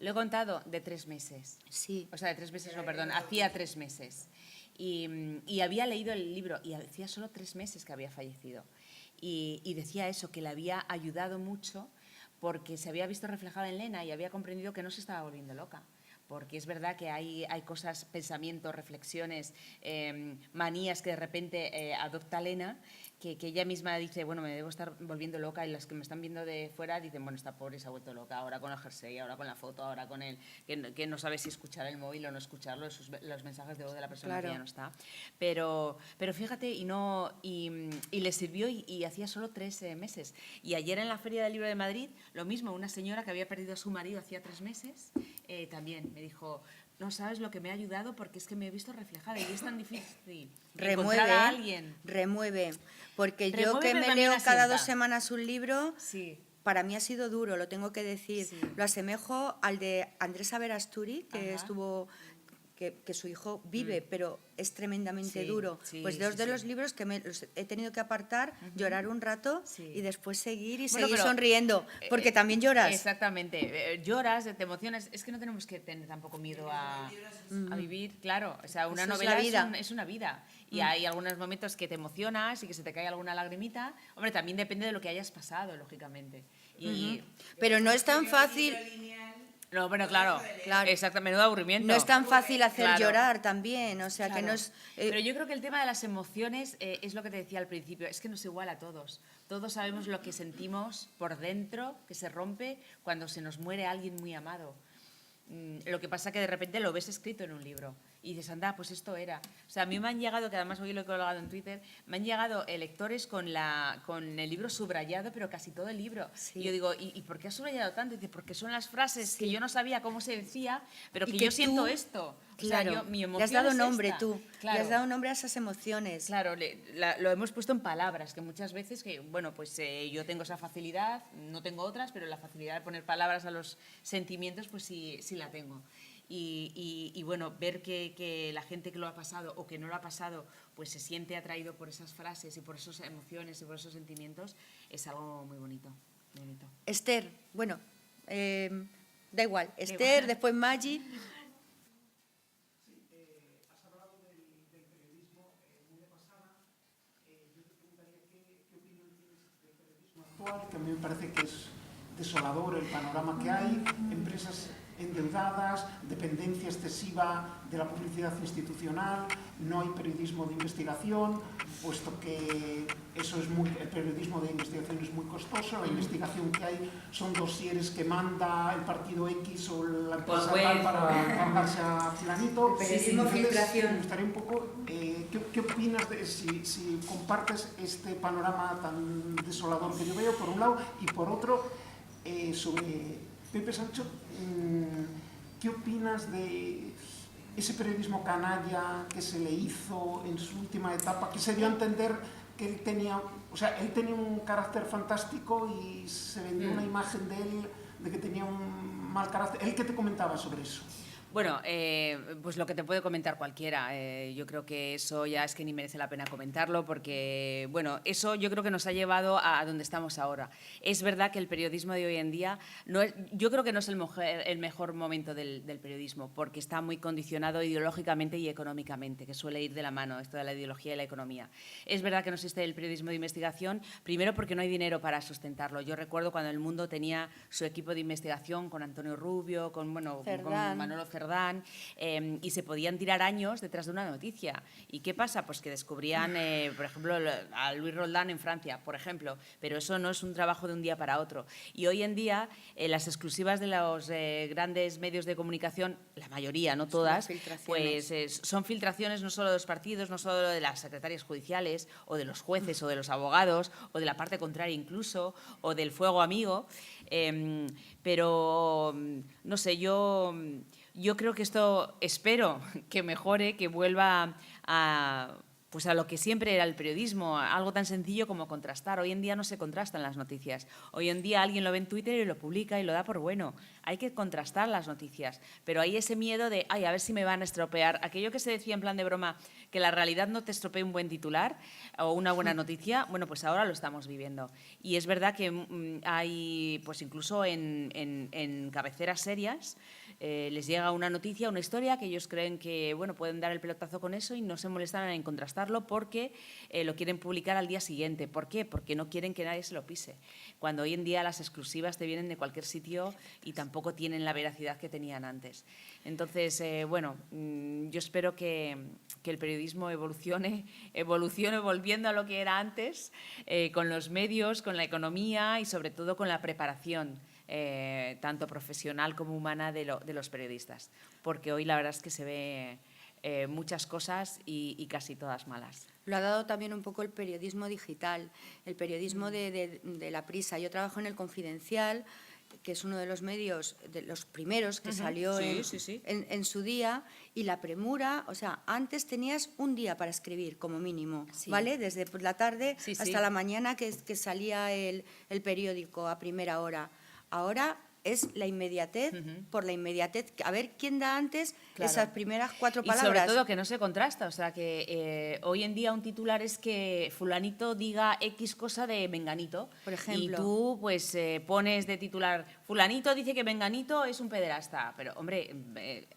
Speaker 2: Lo he contado, de 3 meses.
Speaker 1: Sí.
Speaker 2: O sea, de 3 meses, no, perdón, hacía 3 meses. Y había leído el libro y hacía solo 3 meses que había fallecido. Y decía eso, que le había ayudado mucho porque se había visto reflejada en Lena y había comprendido que no se estaba volviendo loca. porque es verdad que hay cosas, pensamientos, reflexiones, manías que de repente adopta Lena, que ella misma dice, bueno, me debo estar volviendo loca, y las que me están viendo de fuera dicen, bueno, esta pobre se ha vuelto loca, ahora con el jersey, ahora con la foto, ahora con el que no sabe si escuchar el móvil o no escucharlo, los mensajes de voz de la persona que ya no está. Pero fíjate, y le sirvió, y hacía solo 3 meses. Y ayer en la Feria del Libro de Madrid, lo mismo, una señora que había perdido a su marido hacía 3 meses, también me dijo, no sabes lo que me ha ayudado, porque es que me he visto reflejada y es tan difícil encontrar a alguien.
Speaker 1: Remueve, porque
Speaker 2: Remueve,
Speaker 1: yo que
Speaker 2: pero
Speaker 1: me
Speaker 2: también
Speaker 1: leo cada
Speaker 2: asienta.
Speaker 1: 2 semanas un libro,
Speaker 2: Sí.
Speaker 1: para mí ha sido duro, lo tengo que decir.
Speaker 2: Sí.
Speaker 1: Lo asemejo al de Andrés Averasturi, que
Speaker 2: Ajá.
Speaker 1: estuvo... Que su hijo vive, pero es tremendamente
Speaker 2: Sí,
Speaker 1: duro.
Speaker 2: sí,
Speaker 1: Pues dos
Speaker 2: sí,
Speaker 1: de
Speaker 2: sí.
Speaker 1: los libros que los he tenido que apartar, llorar un rato
Speaker 2: Sí.
Speaker 1: y después seguir y
Speaker 2: Bueno,
Speaker 1: seguir
Speaker 2: pero,
Speaker 1: sonriendo, porque también lloras.
Speaker 2: Exactamente. Lloras, te emocionas. Es que no tenemos que tener tampoco miedo a vivir, claro. O sea, una
Speaker 1: Eso es
Speaker 2: novela
Speaker 1: la vida.
Speaker 2: es una vida. Y hay algunos momentos que te emocionas y que se te cae alguna lagrimita. Hombre, también depende de lo que hayas pasado, lógicamente. Y,
Speaker 1: Pero no es tan fácil...
Speaker 2: No, bueno, claro. Exacto, menudo aburrimiento.
Speaker 1: No es tan fácil hacer
Speaker 2: Claro.
Speaker 1: llorar también, o sea que
Speaker 2: Claro.
Speaker 1: no es...
Speaker 2: Pero yo creo que el tema de las emociones es lo que te decía al principio, es que nos iguala a todos. Todos sabemos lo que sentimos por dentro, que se rompe cuando se nos muere alguien muy amado. Lo que pasa que de repente lo ves escrito en un libro y dices, anda, pues esto era. O sea, a mí me han llegado, que además hoy lo he colgado en Twitter, me han llegado lectores con el libro subrayado, pero casi todo el libro.
Speaker 1: Sí.
Speaker 2: Y yo digo, ¿y por qué has subrayado tanto? Y dice, porque son las frases que yo no sabía cómo se decía, pero
Speaker 1: Y
Speaker 2: que
Speaker 1: que
Speaker 2: yo siento
Speaker 1: tú,
Speaker 2: esto.
Speaker 1: Claro,
Speaker 2: O sea, mi
Speaker 1: le
Speaker 2: emoción
Speaker 1: has dado
Speaker 2: es
Speaker 1: nombre
Speaker 2: esta.
Speaker 1: tú,
Speaker 2: Claro.
Speaker 1: le has dado nombre a esas emociones.
Speaker 2: Claro, lo hemos puesto en palabras, que muchas veces, que bueno, pues yo tengo esa facilidad, no tengo otras, pero la facilidad de poner palabras a los sentimientos, pues sí la tengo. Y bueno, ver que la gente que lo ha pasado o que no lo ha pasado, pues se siente atraído por esas frases y por esas emociones y por esos sentimientos, es algo muy bonito. Muy bonito.
Speaker 1: Esther, bueno, da igual, Esther, después Maggi.
Speaker 4: Que a mí me parece que es desolador el panorama que hay, empresas endeudadas, dependencia excesiva de la publicidad institucional, no hay periodismo de investigación, puesto que el periodismo de investigación es muy costoso, la investigación que hay son dosieres que manda el partido X o la empresa tal para cargarse a fulanito.
Speaker 1: Periodismo filtración.
Speaker 4: Me gustaría un poco, ¿qué opinas de si compartes este panorama tan desolador que yo veo, por un lado, y por otro, sobre Pepe Sancho, ¿qué opinas de ese periodismo canalla que se le hizo en su última etapa, que se dio a entender que él tenía un carácter fantástico y se vendió una imagen de él de que tenía un mal carácter? ¿Él qué te comentaba sobre eso?
Speaker 2: Bueno, pues lo que te puede comentar cualquiera. Yo creo que eso ya es que ni merece la pena comentarlo porque, bueno, eso yo creo que nos ha llevado a donde estamos ahora. Es verdad que el periodismo de hoy en día, yo creo que no es el mejor momento del periodismo porque está muy condicionado ideológicamente y económicamente, que suele ir de la mano esto de la ideología y la economía. Es verdad que no existe el periodismo de investigación, primero porque no hay dinero para sustentarlo. Yo recuerdo cuando El Mundo tenía su equipo de investigación con Antonio Rubio, con Manolo Cerdán, y se podían tirar años detrás de una noticia. ¿Y qué pasa? Pues que descubrían, por ejemplo, a Luis Roldán en Francia, por ejemplo, pero eso no es un trabajo de un día para otro. Y hoy en día, las exclusivas de los grandes medios de comunicación, la mayoría, no todas, pues son filtraciones no solo de los partidos, no solo de las secretarias judiciales, o de los jueces, o de los abogados, o de la parte contraria incluso, o del fuego amigo, pero, no sé, yo creo que esto, espero que mejore, que vuelva a lo que siempre era el periodismo, algo tan sencillo como contrastar. Hoy en día no se contrastan las noticias. Hoy en día alguien lo ve en Twitter y lo publica y lo da por bueno. Hay que contrastar las noticias, pero hay ese miedo de, a ver si me van a estropear. Aquello que se decía en plan de broma, que la realidad no te estropee un buen titular o una buena noticia, bueno, pues ahora lo estamos viviendo. Y es verdad que hay, pues incluso en cabeceras serias, les llega una noticia, una historia, que ellos creen que, bueno, pueden dar el pelotazo con eso y no se molestan en contrastar. contrastarlo porque lo quieren publicar al día siguiente. ¿Por qué? Porque no quieren que nadie se lo pise. Cuando hoy en día las exclusivas te vienen de cualquier sitio y tampoco tienen la veracidad que tenían antes. Entonces, bueno, yo espero que el periodismo evolucione volviendo a lo que era antes, con los medios, con la economía y sobre todo con la preparación, tanto profesional como humana de los periodistas. Porque hoy la verdad es que se ve muchas cosas y casi todas malas.
Speaker 1: Lo ha dado también un poco el periodismo digital, el periodismo de la prisa. Yo trabajo en El Confidencial, que es uno de los medios, de los primeros que salió en su día, y la premura, o sea, antes tenías un día para escribir, como mínimo, ¿vale? Desde la tarde hasta la mañana que salía el periódico a primera hora. Ahora es la inmediatez, por la inmediatez. A ver quién da antes esas primeras 4 palabras.
Speaker 2: Y sobre todo que no se contrasta, o sea, que hoy en día un titular es que fulanito diga X cosa de menganito.
Speaker 1: Por ejemplo.
Speaker 2: Y tú pues pones de titular, fulanito dice que menganito es un pederasta. Pero, hombre,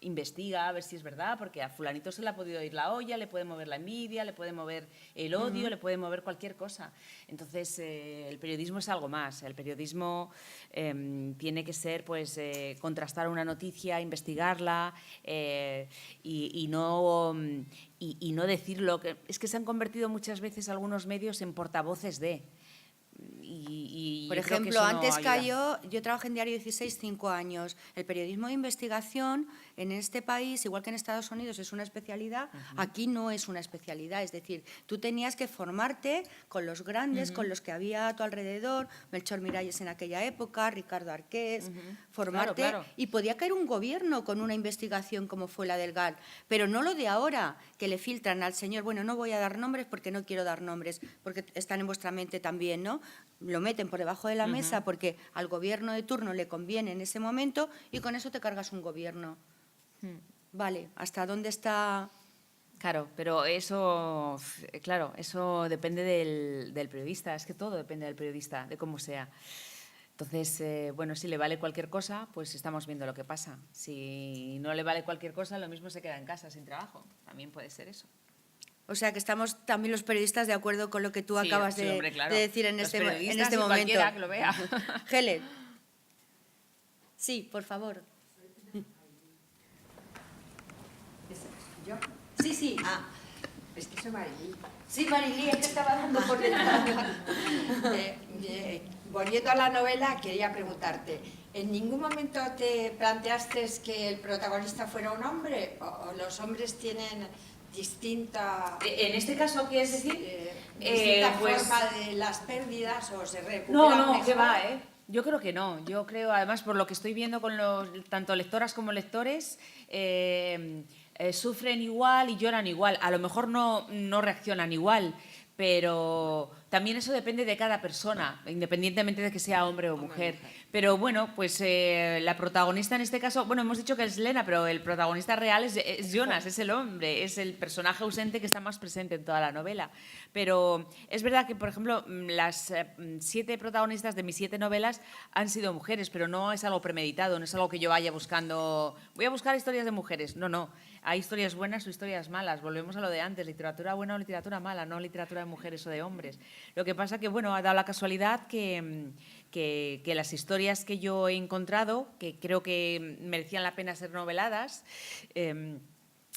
Speaker 2: investiga a ver si es verdad, porque a fulanito se le ha podido ir la olla, le puede mover la envidia, le puede mover el odio, le puede mover cualquier cosa. Entonces, el periodismo es algo más. El periodismo tiene que ser, pues, contrastar una noticia, investigarla y no decirlo. Es que se han convertido muchas veces algunos medios en portavoces de...
Speaker 1: Por ejemplo, antes cayó, yo trabajé en Diario 16 5 años, el periodismo de investigación en este país, igual que en Estados Unidos es una especialidad, aquí no es una especialidad, es decir, tú tenías que formarte con los grandes, con los que había a tu alrededor, Melchor Miralles en aquella época, Ricardo Arqués, formarte, y podía caer un gobierno con una investigación como fue la del GAL, pero no lo de ahora, que le filtran al señor, bueno, no voy a dar nombres porque no quiero dar nombres, porque están en vuestra mente también, ¿no? Lo meten por debajo de la mesa porque al gobierno de turno le conviene en ese momento y con eso te cargas un gobierno. Vale, ¿hasta dónde está...?
Speaker 2: Claro, pero eso, claro, eso depende del periodista, es que todo depende del periodista, de cómo sea. Entonces, bueno, si le vale cualquier cosa, pues estamos viendo lo que pasa. Si no le vale cualquier cosa, lo mismo se queda en casa sin trabajo. También puede ser eso.
Speaker 1: O sea, que estamos también los periodistas de acuerdo con lo que tú acabas de decir en este momento.
Speaker 2: Cualquiera que lo vea.
Speaker 1: Helen. Sí, por favor.
Speaker 5: ¿Yo?
Speaker 1: Sí.
Speaker 5: Ah, es que soy Marily.
Speaker 1: Sí, Marily, es que estaba dando por detrás.
Speaker 5: Volviendo a la novela, quería preguntarte, ¿en ningún momento te planteaste que el protagonista fuera un hombre? ¿O los hombres tienen distinta...
Speaker 2: En este caso, ¿quieres decir?
Speaker 5: distinta
Speaker 2: pues,
Speaker 5: forma de las pérdidas o se recuperan
Speaker 2: No,
Speaker 5: mejor?
Speaker 2: que va, Yo creo que no. Yo creo, además, por lo que estoy viendo con tanto lectoras como lectores, sufren igual y lloran igual. A lo mejor no reaccionan igual, pero también eso depende de cada persona, independientemente de que sea hombre o mujer. Pero bueno, pues la protagonista en este caso, bueno, hemos dicho que es Lena, pero el protagonista real es Jonas, es el hombre, es el personaje ausente que está más presente en toda la novela. Pero es verdad que, por ejemplo, las 7 protagonistas de mis 7 novelas han sido mujeres, pero no es algo premeditado, no es algo que yo vaya buscando, voy a buscar historias de mujeres, no. Hay historias buenas o historias malas, volvemos a lo de antes, literatura buena o literatura mala, no literatura de mujeres o de hombres. Lo que pasa que, bueno, ha dado la casualidad que las historias que yo he encontrado, que creo que merecían la pena ser noveladas,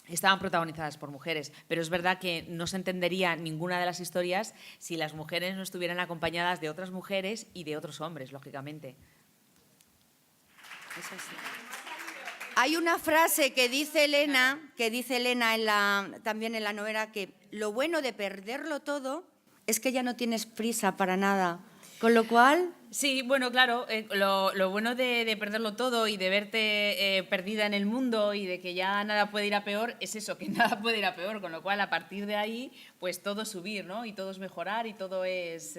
Speaker 2: estaban protagonizadas por mujeres, pero es verdad que no se entendería ninguna de las historias si las mujeres no estuvieran acompañadas de otras mujeres y de otros hombres, lógicamente.
Speaker 1: Es así. Hay una frase que dice Elena también en la novela, que lo bueno de perderlo todo es que ya no tienes prisa para nada. Con lo cual...
Speaker 2: Sí, bueno, claro, lo bueno de perderlo todo y de verte perdida en el mundo y de que ya nada puede ir a peor es eso, que nada puede ir a peor, con lo cual a partir de ahí pues todo es subir, ¿no? Y todo es mejorar y todo es...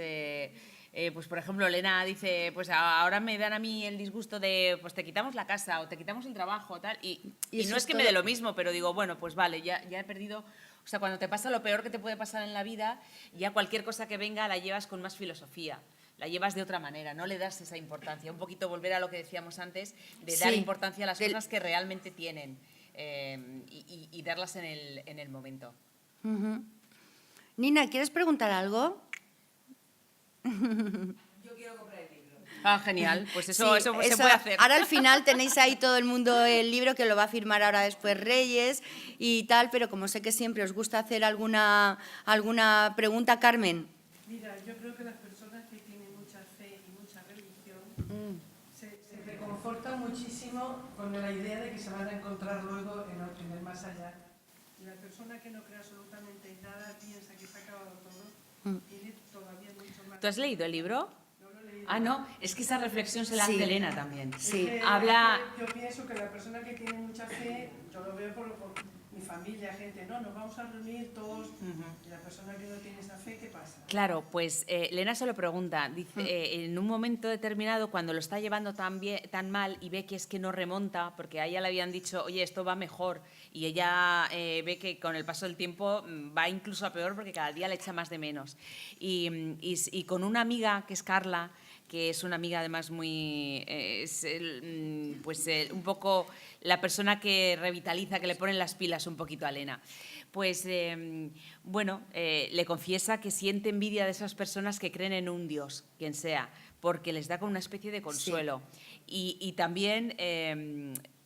Speaker 2: pues por ejemplo, Elena dice, pues ahora me dan a mí el disgusto de, pues te quitamos la casa o te quitamos el trabajo, tal, y no es que me dé lo mismo, pero digo, bueno, pues vale, ya he perdido... O sea, cuando te pasa lo peor que te puede pasar en la vida, ya cualquier cosa que venga la llevas con más filosofía, la llevas de otra manera, no le das esa importancia. Un poquito volver a lo que decíamos antes, de dar importancia a las cosas que realmente tienen y darlas en el momento.
Speaker 1: Nina, ¿quieres preguntar algo?
Speaker 2: Ah, genial, pues eso se puede hacer.
Speaker 1: Ahora al final tenéis ahí todo el mundo el libro que lo va a firmar ahora después Reyes y tal, pero como sé que siempre os gusta hacer alguna pregunta, Carmen.
Speaker 6: Mira, yo creo que las personas que tienen mucha fe y mucha religión se reconfortan muchísimo con la idea de que se van a encontrar luego en el más allá. Y la persona que no cree absolutamente en nada piensa que se ha acabado todo, tiene todavía mucho más.
Speaker 2: ¿Tú has leído el libro? Ah, no, es que esa reflexión se la hace
Speaker 1: Sí.
Speaker 2: Elena también.
Speaker 1: Sí.
Speaker 2: Habla...
Speaker 6: Yo pienso que la persona que tiene mucha fe, yo lo veo por mi familia, gente, no, nos vamos a reunir todos, y la persona que no tiene esa fe, ¿qué pasa?
Speaker 2: Claro, pues Elena se lo pregunta, dice, en un momento determinado, cuando lo está llevando tan mal y ve que es que no remonta, porque a ella le habían dicho, oye, esto va mejor, y ella ve que con el paso del tiempo va incluso a peor porque cada día le echa más de menos. Y con una amiga, que es Carla, que es una amiga además muy, un poco la persona que revitaliza, que le pone las pilas un poquito a Elena. Pues le confiesa que siente envidia de esas personas que creen en un Dios, quien sea, porque les da como una especie de consuelo. Sí. Y también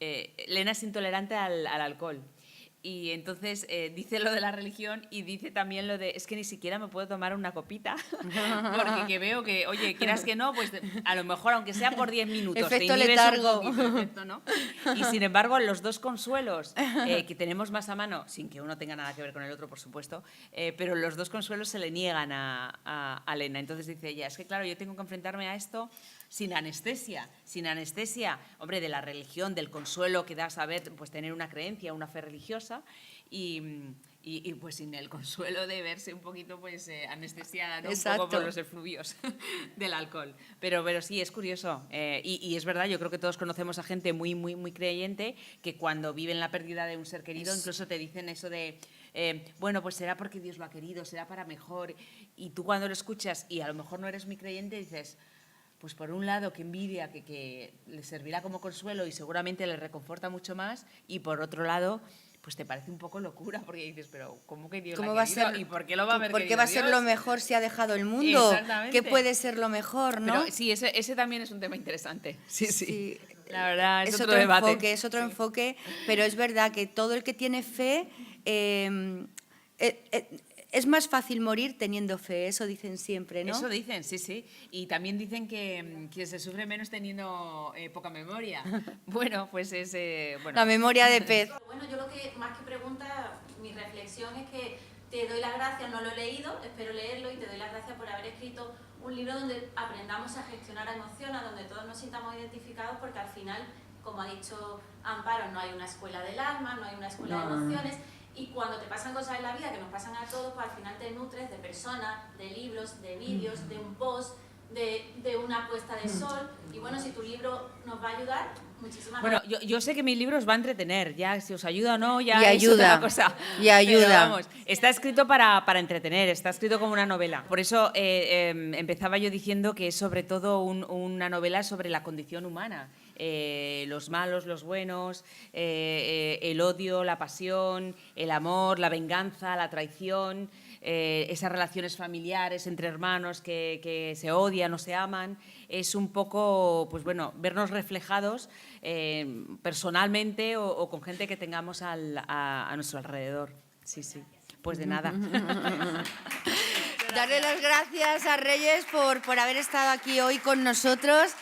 Speaker 2: Elena es intolerante al alcohol. Y entonces dice lo de la religión y dice también lo de, es que ni siquiera me puedo tomar una copita, porque que veo que, oye, quieras que no, pues a lo mejor, aunque sea por 10 minutos,
Speaker 1: efecto
Speaker 2: te inhibes
Speaker 1: letargo.
Speaker 2: un poquito, efecto, ¿no? Y sin embargo, los dos consuelos que tenemos más a mano, sin que uno tenga nada que ver con el otro, por supuesto, pero los dos consuelos se le niegan a Elena. Entonces dice ella, es que claro, yo tengo que enfrentarme a esto sin anestesia, hombre, de la religión, del consuelo que da saber, pues tener una creencia, una fe religiosa y pues sin el consuelo de verse un poquito pues anestesiada, ¿no? Un poco por los efluvios del alcohol. Pero sí, es curioso y es verdad, yo creo que todos conocemos a gente muy, muy, muy creyente que cuando viven la pérdida de un ser querido incluso te dicen eso de bueno, pues será porque Dios lo ha querido, será para mejor, y tú cuando lo escuchas y a lo mejor no eres muy creyente dices, pues por un lado, que envidia, que le servirá como consuelo y seguramente le reconforta mucho más, y por otro lado, pues te parece un poco locura, porque dices, pero ¿cómo que Dios
Speaker 1: ¿Cómo
Speaker 2: la
Speaker 1: va
Speaker 2: ha querido?
Speaker 1: a ser,
Speaker 2: ¿Y por qué lo va a haber
Speaker 1: ¿por qué
Speaker 2: querido
Speaker 1: va a ser
Speaker 2: Dios?
Speaker 1: lo mejor si ha dejado el mundo?
Speaker 2: Exactamente.
Speaker 1: ¿Qué puede ser lo mejor, no?
Speaker 2: Pero sí, ese también es un tema interesante. Sí. La verdad, es
Speaker 1: es
Speaker 2: otro debate.
Speaker 1: Enfoque, es otro enfoque, pero es verdad que todo el que tiene fe... es más fácil morir teniendo fe, eso dicen siempre, ¿no?
Speaker 2: Eso dicen, sí. Y también dicen que se sufre menos teniendo poca memoria. Bueno, pues es...
Speaker 1: La memoria de pez.
Speaker 7: Bueno, yo lo que más que pregunta, mi reflexión es que te doy las gracias, no lo he leído, espero leerlo y te doy las gracias por haber escrito un libro donde aprendamos a gestionar emociones, donde todos nos sintamos identificados, porque al final, como ha dicho Amparo, no hay una escuela del alma, no hay una escuela de emociones. Y cuando te pasan cosas en la vida que nos pasan a todos, pues al final te nutres de personas, de libros, de vídeos, de un post, de una puesta de sol. Y bueno, si tu libro nos va a ayudar, muchísimas gracias.
Speaker 2: Bueno, yo sé que mi libro os va a entretener, ya si os ayuda o no, ya
Speaker 1: y
Speaker 2: es
Speaker 1: ayuda,
Speaker 2: otra cosa.
Speaker 1: Y ayuda.
Speaker 2: Pero vamos, está escrito para entretener, está escrito como una novela. Por eso empezaba yo diciendo que es sobre todo una novela sobre la condición humana. Los malos, los buenos, el odio, la pasión, el amor, la venganza, la traición, esas relaciones familiares entre hermanos que se odian o se aman. Es un poco, pues bueno, vernos reflejados personalmente o con gente que tengamos a nuestro alrededor. Sí. Pues de nada.
Speaker 1: Darle las gracias a Reyes por haber estado aquí hoy con nosotros,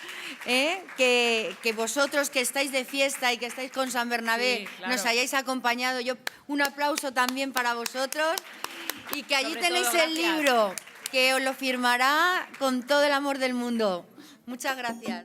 Speaker 1: que vosotros que estáis de fiesta y que estáis con San Bernabé
Speaker 2: Sí, claro.
Speaker 1: nos hayáis acompañado. Yo un aplauso también para vosotros y que allí
Speaker 2: Sobre
Speaker 1: tenéis
Speaker 2: todo,
Speaker 1: el
Speaker 2: gracias.
Speaker 1: libro que os lo firmará con todo el amor del mundo. Muchas gracias.